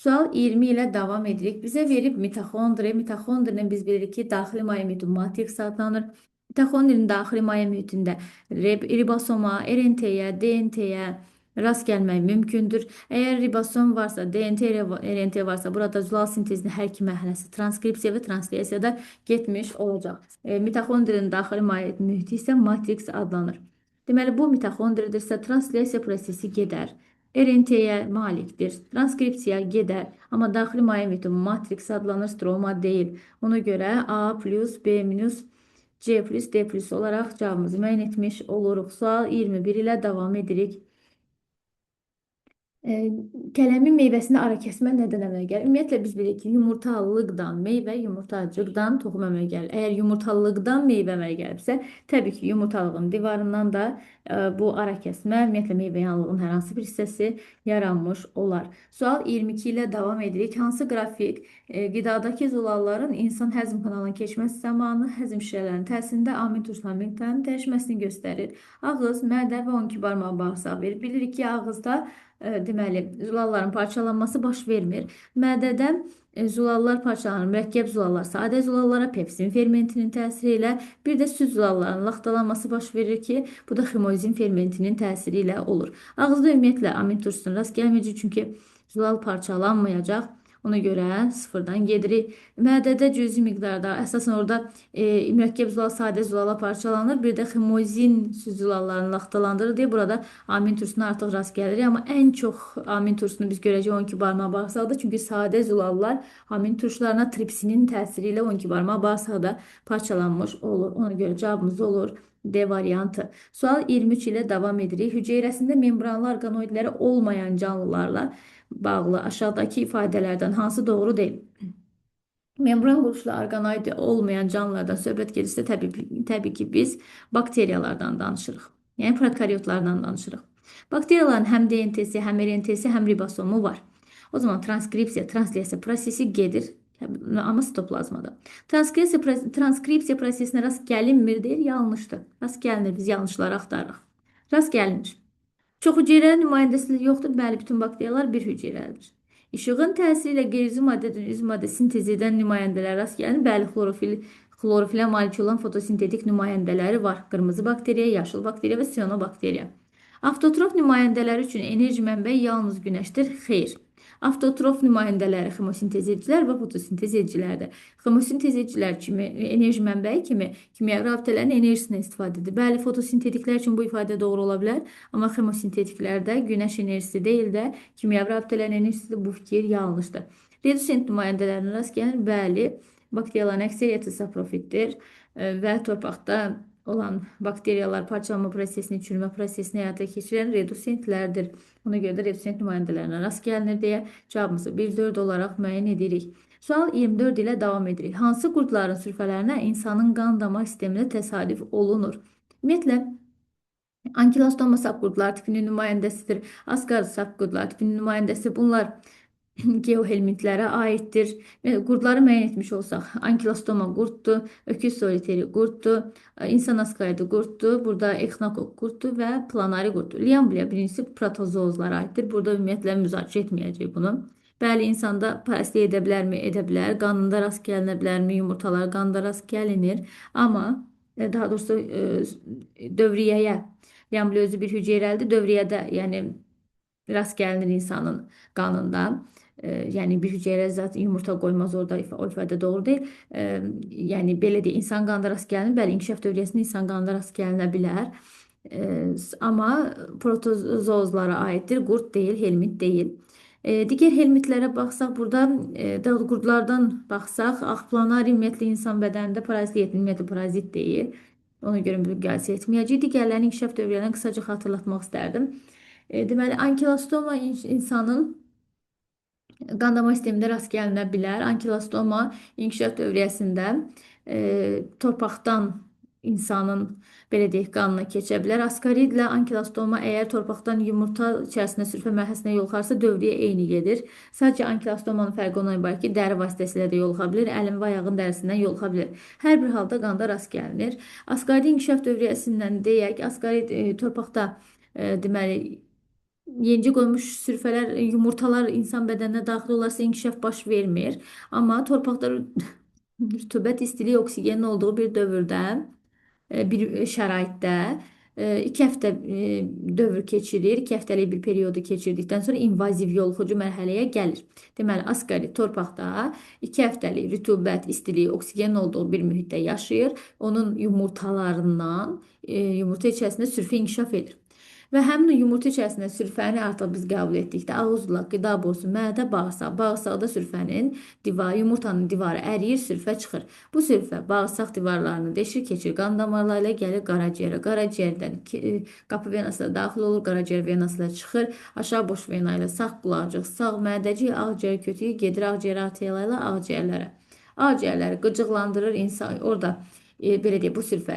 Sual 20 ilə davam edirik. Bizə verib mitoxondri. Mitoxondrinin biz bilirik ki, daxili maye mühiti matrix adlanır. Mitoxondrinin daxili maye mühitində ribosoma, RNT-yə, DNT-yə rast gəlmək mümkündür. Əgər ribosom varsa, DNT, RNT varsa, burada zülal sintezinin hər iki mərhələsi transkripsiya və translyasiyada getmiş olacaq. Mitoxondrinin daxili maye mühiti isə matrix adlanır. Deməli, bu mitoxondridirsə, translyasiya prosesi gedər. RNT-yə malikdir. Transkripsiya gedər. Amma daxili maye mühiti matrix adlanır, stroma deyil. Ona görə A plus B minus C plus D plus olaraq cavabımızı müəyyən etmiş oluruq. Sual 21 ilə davam edirik. Kələmin meyvəsində ara kəsmə nədən əmələ gəlir? Ümumiyyətlə biz bilirik ki, yumurtalıqdan meyvə, yumurtacıqdan toxum əmələ gəlir. Əgər yumurtalıqdan meyvə əmələ gəlibsə, təbii ki, yumurtalığın divarından da bu ara kəsmə, ümumiyyətlə meyvə yanlığının hər hansı bir hissəsi yaranmış olar. Sual 22 ilə davam edirik. Hansı qrafik qidadakı zülalların insan həzm kanalına keçməsi zamanı həzm şirələrinin təsirində amin turşunan miqdarının dəyişməsini göstərir? Ağız, mədə və 12 barmaq bağırsaq verir. Bilirik ki, ağızda deməli, zulalların parçalanması baş vermir. Mədədə zulallar parçalanır. Mürəkkəb zulallar sadə zulallara pepsin fermentinin təsiri ilə, bir də süd zulallarının laxtalanması baş verir ki, bu da ximozin fermentinin təsiri ilə olur. Ağızda ümumiyyətlə amin turşusuna rast gəlməyəcək, çünki zulal parçalanmayacaq. Ona görə sıfırdan gedirik. Mədədə cüzi miqdarda, əsasən orada mürəkkəb zulal sadə zulala parçalanır. Bir də ximozin süd zulallarını laxtalandırır deyə burada amin turşusuna artıq rast gəlirik. Amma ən çox amin turşusunu biz görəcəyik 12 barmaq bağırsaqda. Çünki sadə zulallar amin turşularına tripsinin təsiri ilə 12 barmaq bağırsaqda parçalanmış olur. Ona görə cavabımız olur D variantı. Sual 23 ilə davam edirik. Hüceyrəsində membranlı orqanoidləri olmayan canlılarla bağlı aşağıdakı ifadələrdən hansı doğru deyil? Membran quruluşlu orqanoidi olmayan canlılardan söhbət gedirsə, təbii ki, biz bakteriyalardan danışırıq. Yəni prokaryotlardan danışırıq. Bakteriyaların həm DNT-si, həm RNT-si, həm ribosomu var. O zaman transkripsiya, translyasiya prosesi gedir. Amma sitoplazmada. Transkripsiya prosesinə rast gəlinmir deyil, yanlışdır. Rast gəlinir, biz yanlışları axtarırıq. Rast gəlinir. Çox hüceyrəli nümayəndəsi yoxdur. Bəli, bütün bakteriyalar bir hüceyrəlidir. İşığın təsiri ilə qeyri-üzv maddədən üzv maddə sintez edən nümayəndələr rast gəlinir. Bəli, xlorofilə malik olan fotosintetik nümayəndələri var. Qırmızı bakteriya, yaşıl bakteriya və siyanobakteriya. Avtotrof nümayəndələri üçün enerji mənbəyi yalnız günəşdir. Xeyr. Avtotrof nümayəndələri xemosintez edicilər və fotosintez edicilərdir. Xemosintez edicilər kimi enerji mənbəyi kimi kimyəvi rabitələrin enerjisindən istifadə edir. Bəli, fotosintetiklər üçün bu ifadə doğru ola bilər, amma xemosintetiklərdə günəş enerjisi deyil də kimyəvi rabitələrin enerjisidir. Bu fikir yanlışdır. Redusent nümayəndələrinə rast gəlir. Bəli, bakteriyaların əksəriyyəti saprofitdir və torpaqda olan bakteriyalar parçalanma prosesini, çürüme prosesini həyata keçirən redusentlərdir. Ona görə də redusent nümayəndələrinə rast gəlinir deyə cavabımızı 1-4 olaraq müəyyən edirik. Sual 24 ilə davam edirik. Hansı qurdların sürfələrinə insanın qan damar sisteminə təsadüf olunur? Ümumiyyətlə, ankilostoma sapqurdlar tipinin nümayəndəsidir. Asqar sapqurdlar tipinin nümayəndəsi. Bunlar geohelmintlərə aiddir. Qurdları müəyyən etmiş olsaq, ankilostoma qurddur, öküz soliteri qurddur, insan askoidi qurddur, burada exnokok qurddur və planari qurddur. Liamblia birincisi protozoozlara aiddir. Burada ümumiyyətlə müzakirə etməyəcək bunu. Bəli, insanda parasit edə bilərmi? Edə bilər. Qanında rast gəlinə bilərmi? Yumurtalar qanında rast gəlinir. Amma daha doğrusu dövriyyəyə, Liamblia özü bir hüceyrəlidir. Dövriyyədə, yəni rast gəlinir insanın qanında. Yəni bir hüceyrə zat yumurta qoymaz orada, o ifadə doğru deyil. Yəni belə deyək, insan qanında rast gəlinir. Bəli, inkişaf dövriyyəsində insan qanında rast gəlinə bilər. Amma protozoozlara aiddir. Qurd deyil, helmint deyil. Digər helmintlərə baxsaq, burada qurdlardan baxsaq, axplanari ümumiyyətlə insan bədənində parazit, ümumiyyətlə parazit deyil. Ona görə müqayisə etməyəcəyik. Digərlərinin inkişaf dövrlərini qısaca xatırlatmaq istərdim. Deməli, ankilostoma insanın qan damar sistemində rast gəlinə bilər. Ankilostoma inkişaf dövriyyəsində torpaqdan insanın, belə deyək, qanına keçə bilər. Askaridlə ankilostoma əgər torpaqdan yumurta içərisində sürfə mərhələsinə yoluxarsa dövriyyə eyni gedir. Sadəcə ankilostomanın fərqi ondan ibarət ki, dəri vasitəsilə də yoluxa bilir, əlin və ayağın dərisindən yoluxa bilir. Hər bir halda qanda rast gəlinir. Askarid inkişaf dövriyyəsindən deyək, askarid torpaqda deməli yenici qoymuş sürfələr, yumurtalar insan bədəninə daxil olarsa inkişaf baş vermir. Amma torpaqda rütubət, istilik, oksigenin olduğu bir dövrdə, bir şəraitdə 2 həftə dövr keçirir. 2 həftəlik bir periodu keçirdikdən sonra invaziv yoluxucu mərhələyə gəlir. Deməli, askarid torpaqda 2 həftəlik rütubət, istilik, oksigenin olduğu bir mühitdə yaşayır. Onun yumurtalarından yumurta içərisində sürfə inkişaf edir. Və həmin yumurta içərisində sürfəni artıq biz qəbul etdikdə ağızla, qida borusu, mədə, bağırsaq. Bağırsaqda sürfənin divarı, yumurtanın divarı əriyir, sürfə çıxır. Bu sürfə bağırsaq divarlarını deşir, keçir, qan damarlarıyla gəlir qaraciyərə. Qaraciyərdən qapı venasına daxil olur, qaraciyər venasına çıxır. Aşağı boş vena ilə sağ qulaqcıq, sağ mədəcik, ağciyər kötüyü gedir ağciyər arteriyalarıyla ağciyərlərə. Ağciyərləri qıcıqlandırır insan orada. Belə deyək, bu sürfə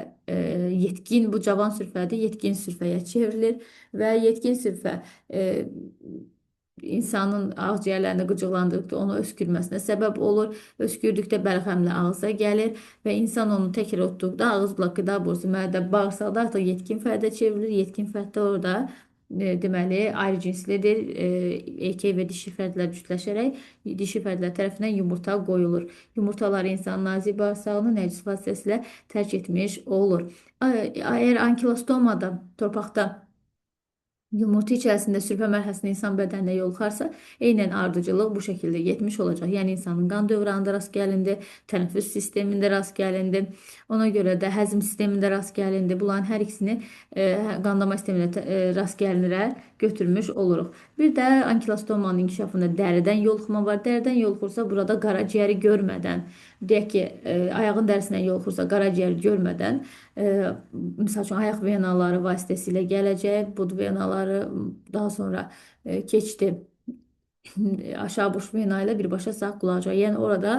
yetkin, bu cavan sürfədir, yetkin sürfəyə çevrilir və yetkin sürfə insanın ağciyərlərini qıcıqlandırdıqda onu öskürməsinə səbəb olur. Öskürdükdə bəlxəmlə ağza gəlir və insan onu təkrar otduqda ağız, qulaq, qida borusu, mədə, bağırsaqda artıq yetkin fərdə çevrilir. Yetkin fərddə orada deməli ayrı cinslidir. Erkək və dişi fərdlər cütləşərək dişi fərdlər tərəfindən yumurta qoyulur. Yumurtaları insanın nazik bağırsağını nəcis vasitəsilə tərk etmiş olur. Əgər ankilostomada torpaqda yumurta içərisində sürfə mərhələsində insan bədəninə yoluxarsa, eynən ardıcıllıq bu şəkildə getmiş olacaq. Yəni insanın qan dövranında rast gəlindi, tənəffüs sistemində rast gəlindi, ona görə də həzm sistemində rast gəlindi. Bunların hər ikisini qandama sisteminə rast gəlinirə götürmüş oluruq. Bir də ankilostomanın inkişafında dəridən yoluxma var. Dəridən yoluxursa burada qaraciyəri görmədən, deyək ki, ayağın dərisindən yoluxursa qaraciyəri görmədən, misal üçün ayaq venaları vasitəsilə gələcək. Bu venaları daha sonra keçdi aşağı boş vena ilə birbaşa sağ qulaqcağa. Yəni orada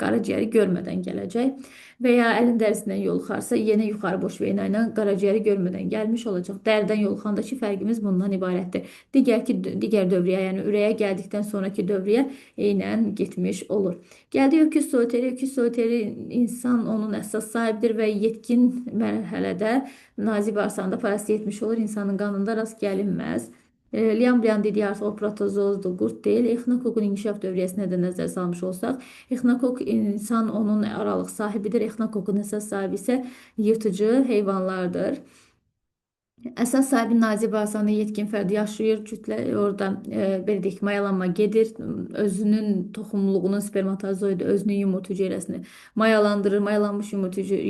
qaraciyəri görmədən gələcək və ya əlin dərisindən yoluxarsa yenə yuxarı boş vena ilə qaraciyəri görmədən gəlmiş olacaq. Dəridən yoluxandakı fərqimiz bundan ibarətdir. Digər dövriyyə, yəni ürəyə gəldikdən sonraki dövriyyə eynən getmiş olur. Gəldi öküz soliteri. Öküz soliteri insan onun əsas sahibidir və yetkin mərhələdə nazik bağırsağında parasit etmiş olur. İnsanın qanında rast gəlinməz. Liamblian dediyi artıq o protozoozdur, qurd deyil. Exnokokun inkişaf dövriyyəsinə də nəzər salmış olsaq, exnokok insan onun aralıq sahibidir. Exnokokun əsas sahibi isə yırtıcı heyvanlardır. Əsas sahibi nazik bağırsağında yetkin fərd yaşayır. Orada belə deyək, mayalanma gedir. Özünün toxumluğunun spermatozoidi özünün yumurta hüceyrəsini mayalandırır. Mayalanmış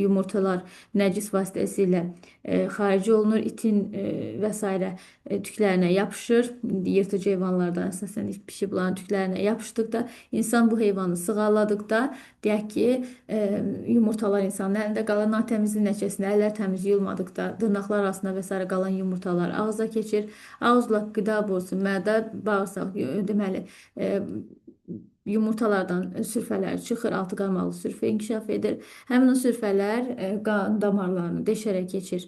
yumurtalar nəcis vasitəsilə xarici olunur. İtin vesaire tüklerine yapışır. Yırtıcı heyvanlardan əsasən it, pişik bunların tüklerine yapıştıkta insan bu heyvanı sığalladıkda deyək ki, yumurtalar insanın əlində qalır. Natəmizlik nəticəsində əllər təmiz yuyulmadıqda dırnaqlar arasında vesaire qalan yumurtalar ağza keçir. Ağızla qida borusu, mədə, bağırsaq deməli yumurtalardan sürfələr çıxır, altı qarmaqlı sürfə inkişaf edir. Həmin o sürfələr qan damarlarını deşərək keçir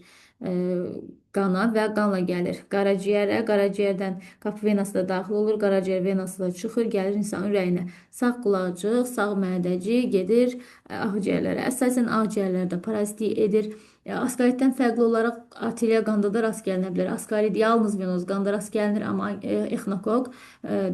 qana və qanla gəlir qaraciyərə. Qaraciyərdən qapı venası da daxil olur, qaraciyər venası da çıxır, gəlir insanın ürəyinə. Sağ qulacıq, sağ mədəcik gedir ağciyərlərə. Əsasən ağciyərlərdə parazitlik edir. Askaritdən fərqli olaraq arterial qanda da rast gəlinə bilər. Askarit yalnız venoz qanda rast gəlinir, amma exnokok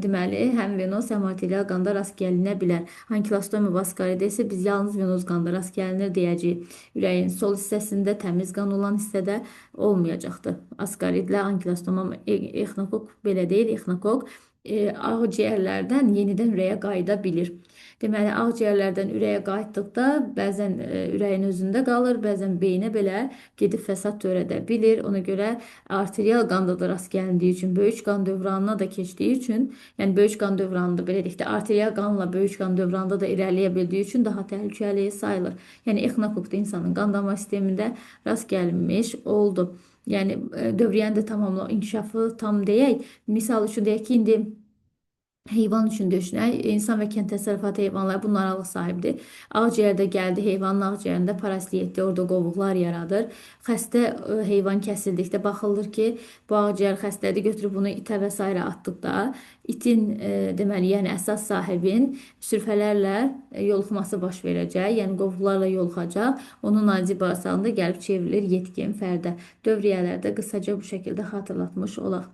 deməli həm venoz, həm arterial qanda rast gəlinə bilər. Ankilostomi vaskaridə isə biz yalnız venoz qanda rast gəlinir deyəcəyik. Ürəyin sol hissəsində təmiz qan olan hissədə olmayacaqdır. Askaritlə ankilostoma, exnokok belə deyil. Exnokok ağciyərlərdən yenidən ürəyə qayıda bilir. Deməli, ağciyərlərdən ürəyə qayıtdıqda bəzən ürəyin özündə qalır, bəzən beyinə belə gedib fəsad törədə bilir. Ona görə arterial qanda da rast gəlindiyi üçün, böyük qan dövranına da keçdiyi üçün, yəni böyük qan dövranında belə deyək də, arterial qanla böyük qan dövranda da irəliyə bildiyi üçün daha təhlükəli sayılır. Yəni exnokokda insanın qan damar sistemində rast gəlinmiş oldu. Yəni dövriyyənin də tamamla inkişafı tam deyək. Misal üçün deyək ki, indi heyvan üçün düşünək, insan və kənd təsərrüfatı heyvanlar bunlar aralıq sahibdir. Ağciyərdə gəldi, heyvanın ağciyərində parazitlik etdi, orada qovuqlar yaradır. Xəstə heyvan kəsildikdə baxılır ki, bu ağciyər xəstədir, götürüb bunu itə və s. atdıqda itin deməli, yəni əsas sahibin sürfələrlə yoluxması baş verəcək, yəni qovuqlarla yoluxacaq. Onun naci bağırsağında gəlib çevrilir yetkin fərdə. Dövriyyələrdə qısaca bu şəkildə xatırlatmış olaq.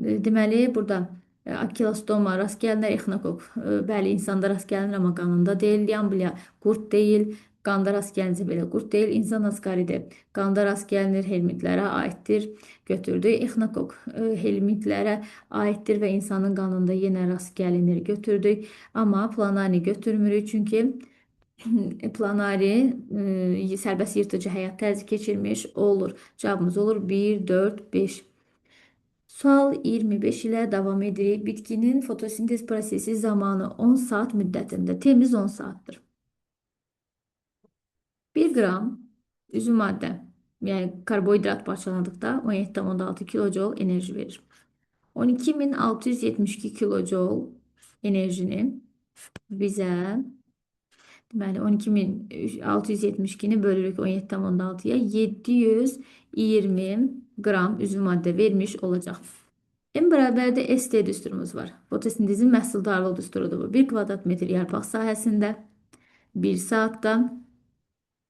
Deməli, burada akilostoma rast gəlinir, exnokok bəli insanda rast gəlinir, amma qanında deyil. Liambliya qurd deyil, qanda rast gəlinsə belə qurd deyil. İnsan askaridi qanda rast gəlinir, helmintlərə aiddir, götürdük. Exnokok helmintlərə aiddir və insanın qanında yenə rast gəlinir, götürdük. Amma planari götürmürük, çünki planari sərbəst yırtıcı həyat tərzi keçirmiş olur. Cavabımız olur 1, 4, 5. Sual 25 ilə davam edirik. Bitkinin fotosintez prosesi zamanı 10 saat müddətində. Temiz 10 saatdir. 1 qram üzüm maddə, yəni karbohidrat parçaladıqda 17,6 kilojoule enerji verir. 12.672 kilojoule enerjini bizə, deməli 12.672-ni bölürük 17,6-ya 720 qram üzüm maddə vermiş olacaq. M bərabərdə ST düsturumuz var. Fotosintezin məhsuldarlıq düsturudur bu. 1 kvadrat metr yarpaq sahəsində 1 saatda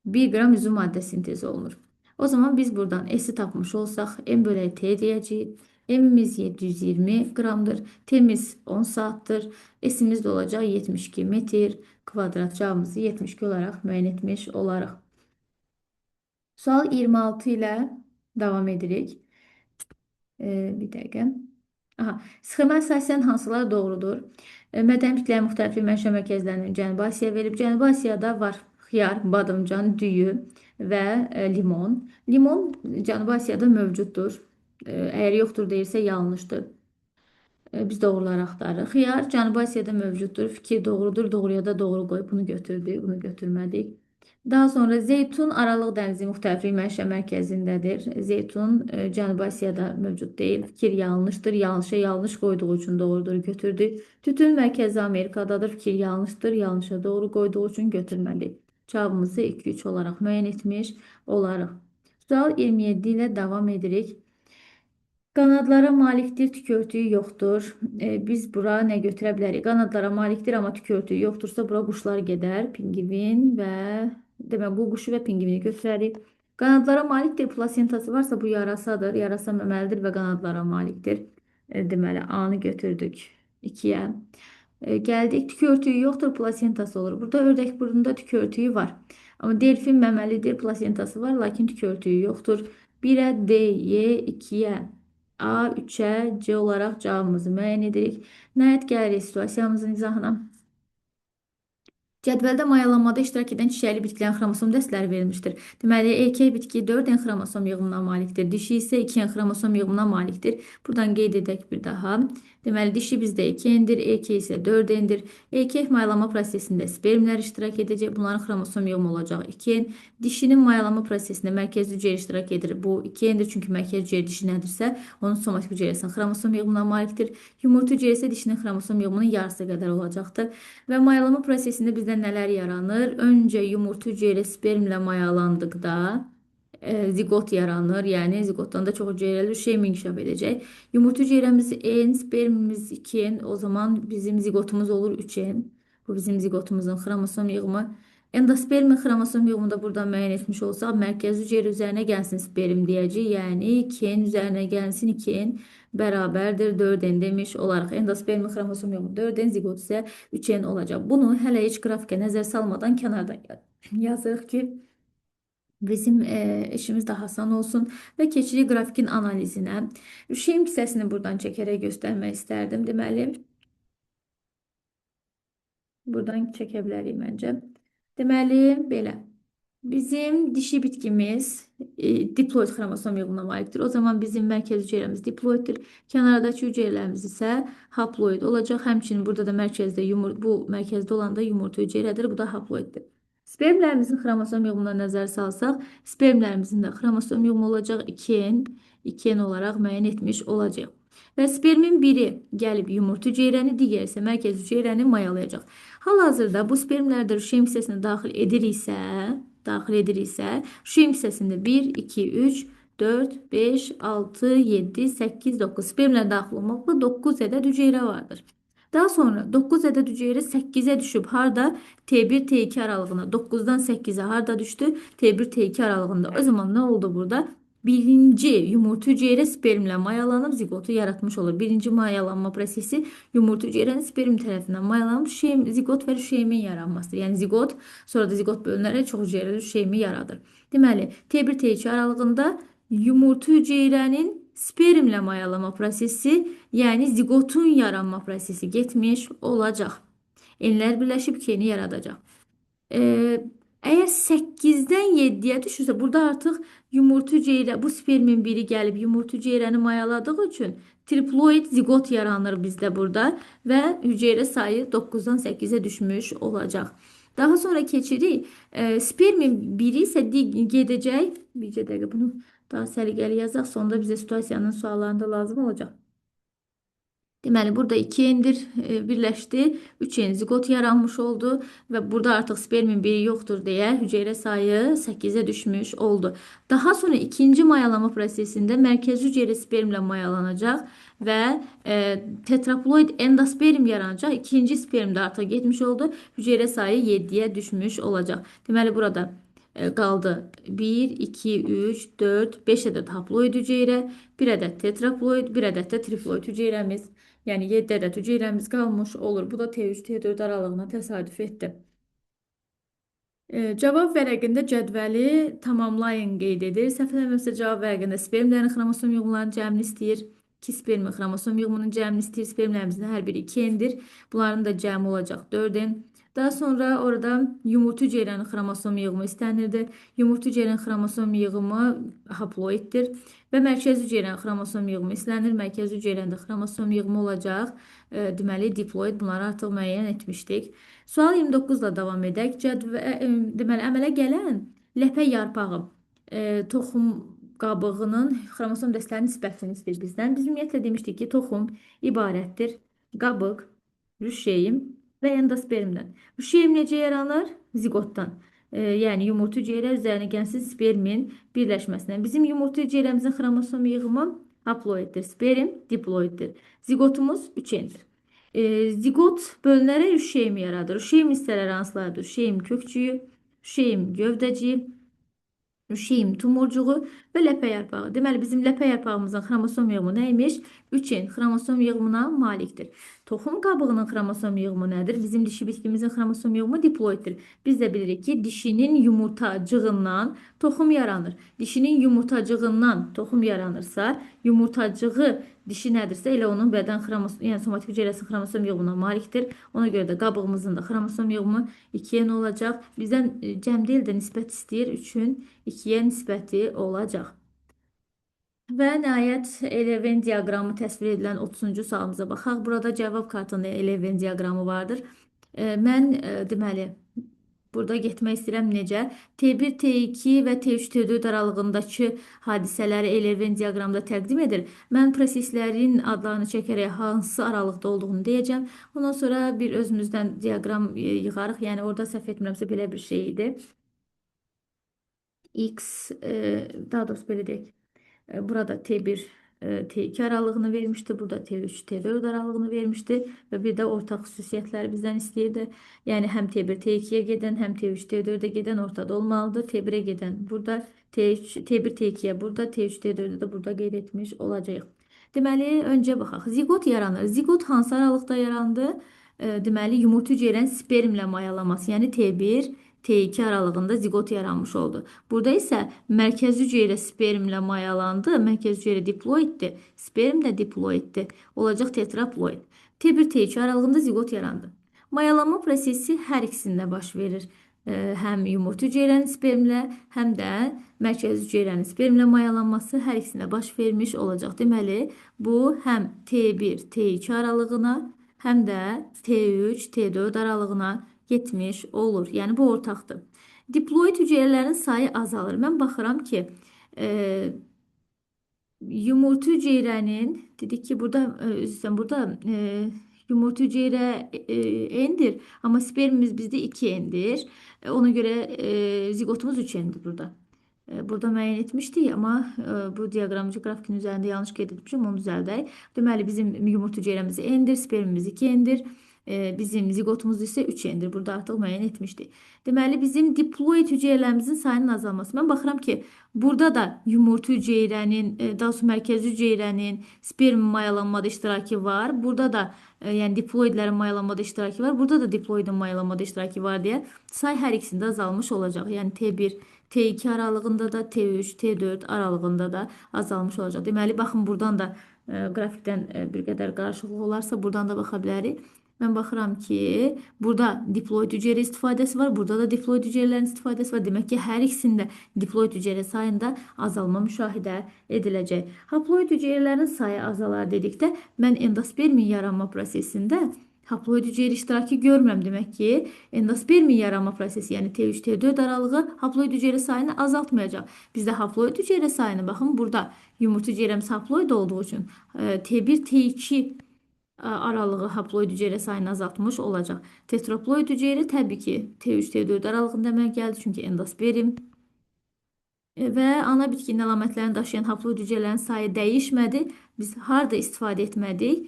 1 qram üzüm maddə sintez olunur. O zaman biz buradan S'i tapmış olsaq, M bölək T deyəcəyik. M'imiz 720 qramdır. T'imiz 10 saatdır. S'imiz də olacaq 72 metr kvadrat. Cavabımızı 72 olaraq müəyyən etmiş olarıq. Sual 26 ilə davam edirik. Bir dəqiqə. Sxema əsasən hansılar doğrudur? Mədəni bitkilər müxtəliflik mənşə mərkəzlərinin Cənubi Asiyaya verib. Cənubi Asiyada var xiyar, badımcan, düyü və limon. Limon Cənubi Asiyada mövcuddur. Əgər yoxdur deyirsə yanlışdır. Biz doğruları axtarırıq. Xiyar Cənubi Asiyada mövcuddur. Fikir doğrudur. Doğruya da doğru qoyub bunu götürdük, bunu götürmədik. Daha sonra zeytun Aralıq dənizi müxtəliflik mənşə mərkəzindədir. Zeytun Cənubi Asiyada mövcud deyil. Fikir yanlışdır. Yanlışa yanlış qoyduğu üçün doğrudur, götürdük. Tütün Mərkəzi Amerikadadır. Fikir yanlışdır. Yanlışa doğru qoyduğu üçün götürmədik. Cavabımızı 2-3 olaraq müəyyən etmiş olarıq. Sual 27 ilə davam edirik. Qanadlara malikdir, tükörtüyü yoxdur. Biz bura nə götürə bilərik? Qanadlara malikdir, amma tükörtüyü yoxdursa bura quşlar gedər. Pingvin və demək bu quşu və pingvini götürərik. Qanadlara malikdir, plasentası varsa bu yarasadır. Yarasa məməlidir və qanadlara malikdir. Deməli A-nı götürdük 2-yə. Gəldik, tükörtüyü yoxdur, plasentası olur. Burada ördək burnunda tükörtüyü var. Amma delfin məməlidir, plasentası var, lakin tükörtüyü yoxdur. 1-ə D, Y, 2-yə A, 3-ə C olaraq cavabımızı müəyyən edirik. Nəhayət gəlirik situasiyamızın izahına. Cədvəldə mayalanmada iştirak edən çiçəkli bitkilərin xromosom dəstələri verilmişdir. Deməli, erkək bitki 4 N xromosom yığımına malikdir. Dişi isə 2 N xromosom yığımına malikdir. Buradan qeyd edək bir daha. Deməli, dişi bizdə 2 N'dir, erkək isə 4 N'dir. Erkək mayalanma prosesində spermlər iştirak edəcək. Bunların xromosom yığımı olacaq 2 N. Dişinin mayalanma prosesində mərkəzi hüceyrə iştirak edir. Bu 2 N'dir, çünki mərkəzi hüceyrə dişi nədirsə, onun somatik hüceyrəsinin xromosom yığımına malikdir. Yumurta hüceyrə isə dişinin xromosom yığımının yarısı qədər olacaqdır. Və mayalama prosesində bizdə nələr yaranır? Öncə yumurta hüceyrə spermlə mayalandıqda zigot yaranır. Yəni ziqotdan da çox hüceyrəli şey inkişaf edəcək. Yumurta hüceyrəmiz N, spermimiz 2N, o zaman bizim zigotumuz olur 3N. Bu bizim zigotumuzun xromosom yığımı. Endospermin xromosom yığımını da buradan müəyyən etmiş olsaq, mərkəzi hüceyrə üzərinə gəlsin sperm deyəcək. Yəni 2N üzərinə gəlsin 2N bərabərdir 4N demiş olaraq. Endospermin xromosom yığımı 4N, zigot isə 3N olacaq. Bunu hələ heç qrafikə nəzər salmadan kənarda yazırıq ki, bizim işimiz daha asan olsun və keçirik grafikin analizinə. Şeyim hissəsini buradan çəkərək göstərmək istərdim. Deməli, buradan çəkə bilərik məncə. Deməli, belə. Bizim dişi bitkimiz diploid xromosom yığımına malikdir. O zaman bizim mərkəzi hüceyrəmiz diploiddir. Kənardakı hüceyrələrimiz isə haploid olacaq. Həmçinin burada da mərkəzdə bu mərkəzdə olan da yumurta hüceyrədir. Bu da haploiddir. Spermlərimizin xromosom yığımına nəzər salsaq, spermlərimizin də xromosom yığımı olacaq 2N, 2N olaraq müəyyən etmiş olacaq. Və spermin biri gəlib yumurta hüceyrəni, digəri isə mərkəzi hüceyrəni mayalayacaq. Hal-hazırda bu spermlərdə rüşeym hissəsinə daxil ediriksə, rüşeym hissəsində 1, 2, 3, 4, 5, 6, 7, 8, 9 spermlər daxil olmaqla 9 ədəd hüceyrə vardır. Daha sonra 9 ədəd hüceyrə 8-ə düşüb harda? T1, T2 aralığına. 9-dan 8-ə harda düşdü? T1, T2 aralığında. O zaman nə oldu burada? Birinci yumurta hüceyrə spermlə mayalanıb zigotu yaratmış olur. Birinci mayalanma prosesi yumurta hüceyrənin sperm tərəfindən mayalanıb zigot və rüşeymin yaranmasıdır. Yəni zigot, sonra da zigot bölünərək çox hüceyrəli rüşeymi yaradır. Deməli, T1, T2 aralığında yumurta hüceyrənin spermlə mayalama prosesi, yəni zigotun yaranma prosesi getmiş olacaq. Enlər birləşib 2-ni yaradacaq. Əgər 8-dən 7-yə düşürsə, burada artıq yumurta hüceyrə, bu spermin biri gəlib yumurta hüceyrəni mayaladığı üçün triploid zigot yaranır bizdə burada və hüceyrə sayı 9-dan 8-ə düşmüş olacaq. Daha sonra keçirik. Spermin biri isə gedəcək. Bir dəqiqə bunu daha səliqəli yazaq. Sonda bizə situasiyanın suallarında lazım olacaq. Deməli, burada 2N'dir birləşdi. 3N zigot yaranmış oldu və burada artıq spermin biri yoxdur deyə hüceyrə sayı 8-ə düşmüş oldu. Daha sonra ikinci mayalama prosesində mərkəzi hüceyrə spermlə mayalanacaq və tetraploid endosperm yaranacaq. İkinci sperm də artıq getmiş oldu. Hüceyrə sayı 7-yə düşmüş olacaq. Deməli, burada qaldı 1, 2, 3, 4, 5 ədəd haploid hüceyrə, 1 ədəd tetraploid, 1 ədəd də triploid hüceyrəmiz. Yəni 7 ədəd hüceyrəmiz qalmış olur. Bu da T3, T4 aralığına təsadüf etdi. Cavab vərəqində cədvəli tamamlayın qeyd edir. Səhv eləmirəmsə cavab vərəqində spermlərin xromosom yığımlarının cəmini istəyir. 2 spermin xromosom yığımının cəmini istəyir. Spermlərimizin hər biri 2N'dir. Bunların da cəmi olacaq 4N. Daha sonra orada yumurta hüceyrənin xromosom yığımı istənirdi. Yumurta hüceyrənin xromosom yığımı haploiddir. Və mərkəzi hüceyrənin xromosom yığımı istənir. Mərkəzi hüceyrəndə xromosom yığımı olacaq. Deməli, diploid, bunları artıq müəyyən etmişdik. Sual 29-la davam edək. Deməli, əmələ gələn ləpə yarpağı toxum qabığının xromosom dəstələrinin nisbətini istəyir bizdən. Biz ümumiyyətlə demişdik ki, toxum ibarətdir qabıq, rüşeym və endospermdən. Rüşeym necə yaranır? Zigotdan. Yəni yumurta hüceyrə üzərinə gəlsin spermin birləşməsindən. Bizim yumurta hüceyrəmizin xromosom yığımı haploiddir. Sperm diploiddir. Zigotumuz 3N'dir. Zigot bölünərək rüşeym yaradır. Rüşeym hissələri hansılardır? Rüşeym kökçüyü, rüşeym gövdəciyi, rüşeym tumurcuğu və ləpə yarpağı. Deməli, bizim ləpə yarpağımızın xromosom yığımı nəymiş? 3N xromosom yığımına malikdir. toxum qabığının xromosom yığımı nədir? Bizim dişi bitkimizin xromosom yığımı diploiddir. Biz də bilirik ki, dişinin yumurtacığından toxum yaranır. Dişinin yumurtacığından toxum yaranırsa, yumurtacığı dişi nədirsə, elə onun bədən xromosom, yəni somatik hüceyrəsi xromosom yığımına malikdir. Ona görə də qabığımızın da xromosom yığımı 2n olacaq. Bizdən cəm deyil də nisbət istəyir, üçün 2-yə nisbəti olacaq. Və nəhayət Eleven diaqramı təsvir edilən 30-cu sualımıza baxaq. Burada cavab kartında Eleven diaqramı vardır. Mən deməli burada getmək istəyirəm necə? T1, T2 və T3, T4 aralığındakı hadisələri Eleven diaqramda təqdim edir. Mən proseslərin adlarını çəkərək hansı aralıqda olduğunu deyəcəm. Ondan sonra bir özümüzdən diaqram yığarıq. Yəni orada səhv etmirəmsə belə bir şey idi. X, daha doğrusu belə deyək. Burada T1, T2 aralığını vermişti. Burada T3, T4 aralığını vermişti. Və bir də ortaq xüsusiyyətləri bizdən istəyirdi. Yəni həm T1, T2-yə gedən, həm T3, T4-ə gedən ortada olmalıdır. T1-ə gedən burada, T1, T2-yə burada, T3, T4-ə də burada qeyd etmiş olacağıq. Deməli, öncə baxaq. Zigot yaranır. Zigot hansı aralıqda yarandı? Deməli, yumurta hüceyrənin spermlə mayalaması, yəni T1, T2 aralığında zigot yaranmış oldu. Burada isə mərkəzi hüceyrə spermlə mayalandı. Mərkəzi hüceyrə diploiddir. Sperm də diploiddir. Olacaq tetraploid. T1, T2 aralığında zigot yarandı. Mayalanma prosesi hər ikisində baş verir. Həm yumurta hüceyrənin spermlə, həm də mərkəzi hüceyrənin spermlə mayalanması hər ikisində baş vermiş olacaq. Deməli, bu həm T1, T2 aralığına, həm də T3, T4 aralığına getmiş olur. Yəni bu ortaqdır. Diploid hüceyrələrin sayı azalır. Mən baxıram ki, yumurta hüceyrənin, dedik ki, burada yumurta hüceyrə n'dir, amma spermimiz bizdə 2n'dir. Ona görə zigotumuz 3n'dir burada. Burada müəyyən etmişdik, amma bu diaqramcı qrafikin üzərində yanlış qeyd etmişim, onu düzəldək. Deməli, bizim yumurta hüceyrəmiz n'dir, spermimiz 2n'dir. Bizim zigotumuz isə 3n'dir. Burada artıq müəyyən etmişdik. Deməli, bizim diploid hüceyrələrimizin sayının azalması. Mən baxıram ki, burada da yumurta hüceyrənin, daha sonra mərkəzi hüceyrənin sperm mayalanmada iştirakı var. Burada da yəni diploidlərin mayalanmada iştirakı var. Burada da diploidin mayalanmada iştirakı var deyə say hər ikisində azalmış olacaq. Yəni T1, T2 aralığında da, T3, T4 aralığında da azalmış olacaq. Deməli, baxın, buradan da qrafikdən bir qədər qarışıqlıq olarsa, buradan da baxa bilərik. Mən baxıram ki, burada diploid hüceyrə istifadəsi var, burada da diploid hüceyrələrin istifadəsi var. Demək ki, hər ikisində diploid hüceyrə sayında azalma müşahidə ediləcək. Haploid hüceyrələrin sayı azalar dedikdə, mən endospermin yaranma prosesində haploid hüceyrə iştirakı görmürəm. Demək ki, endospermin yaranma prosesi, yəni T3, T4 aralığı haploid hüceyrə sayını azaltmayacaq. Bizdə haploid hüceyrə sayını, baxın, burada yumurta hüceyrəmiz haploid olduğu üçün T1, T2 aralığı haploid hüceyrə sayını azaltmış olacaq. Tetraploid hüceyrə təbii ki, T3, T4 aralığında əmələ gəldi, çünki endosperm. Və ana bitkinin əlamətlərini daşıyan haploid hüceyrələrin sayı dəyişmədi. Biz harada istifadə etmədik?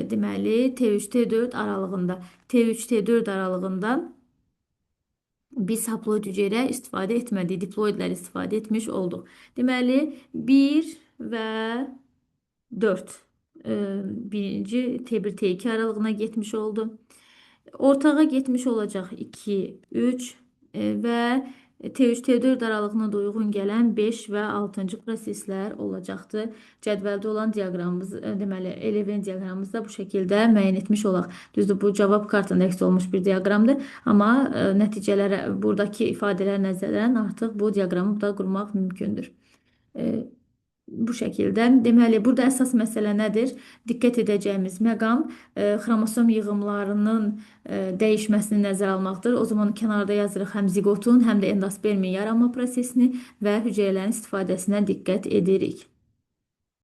Deməli, T3, T4 aralığında. T3, T4 aralığında biz haploid hüceyrə istifadə etmədik. Diploidlər istifadə etmiş olduq. Deməli, 1 və 4. Birinci T1, T2 aralığına getmiş oldu. Ortağa getmiş olacaq 2, 3 və T3, T4 aralığına da uyğun gələn 5 və 6-cı proseslər olacaqdır. Cədvəldə olan diaqramımız, deməli, Eleven diaqramımızı da bu şəkildə müəyyən etmiş olaq. Düzdür, bu cavab kartında əks olmuş bir diaqramdır, amma nəticələrə, buradakı ifadələr nəzərdən artıq bu diaqramı da qurmaq mümkündür. Bu şəkildə. Deməli, burada əsas məsələ nədir? Diqqət edəcəyimiz məqam xromosom yığımlarının dəyişməsini nəzərə almaqdır. O zaman kənarda yazırıq həm zigotun, həm də endospermin yaranma prosesini və hüceyrələrin istifadəsinə diqqət edirik.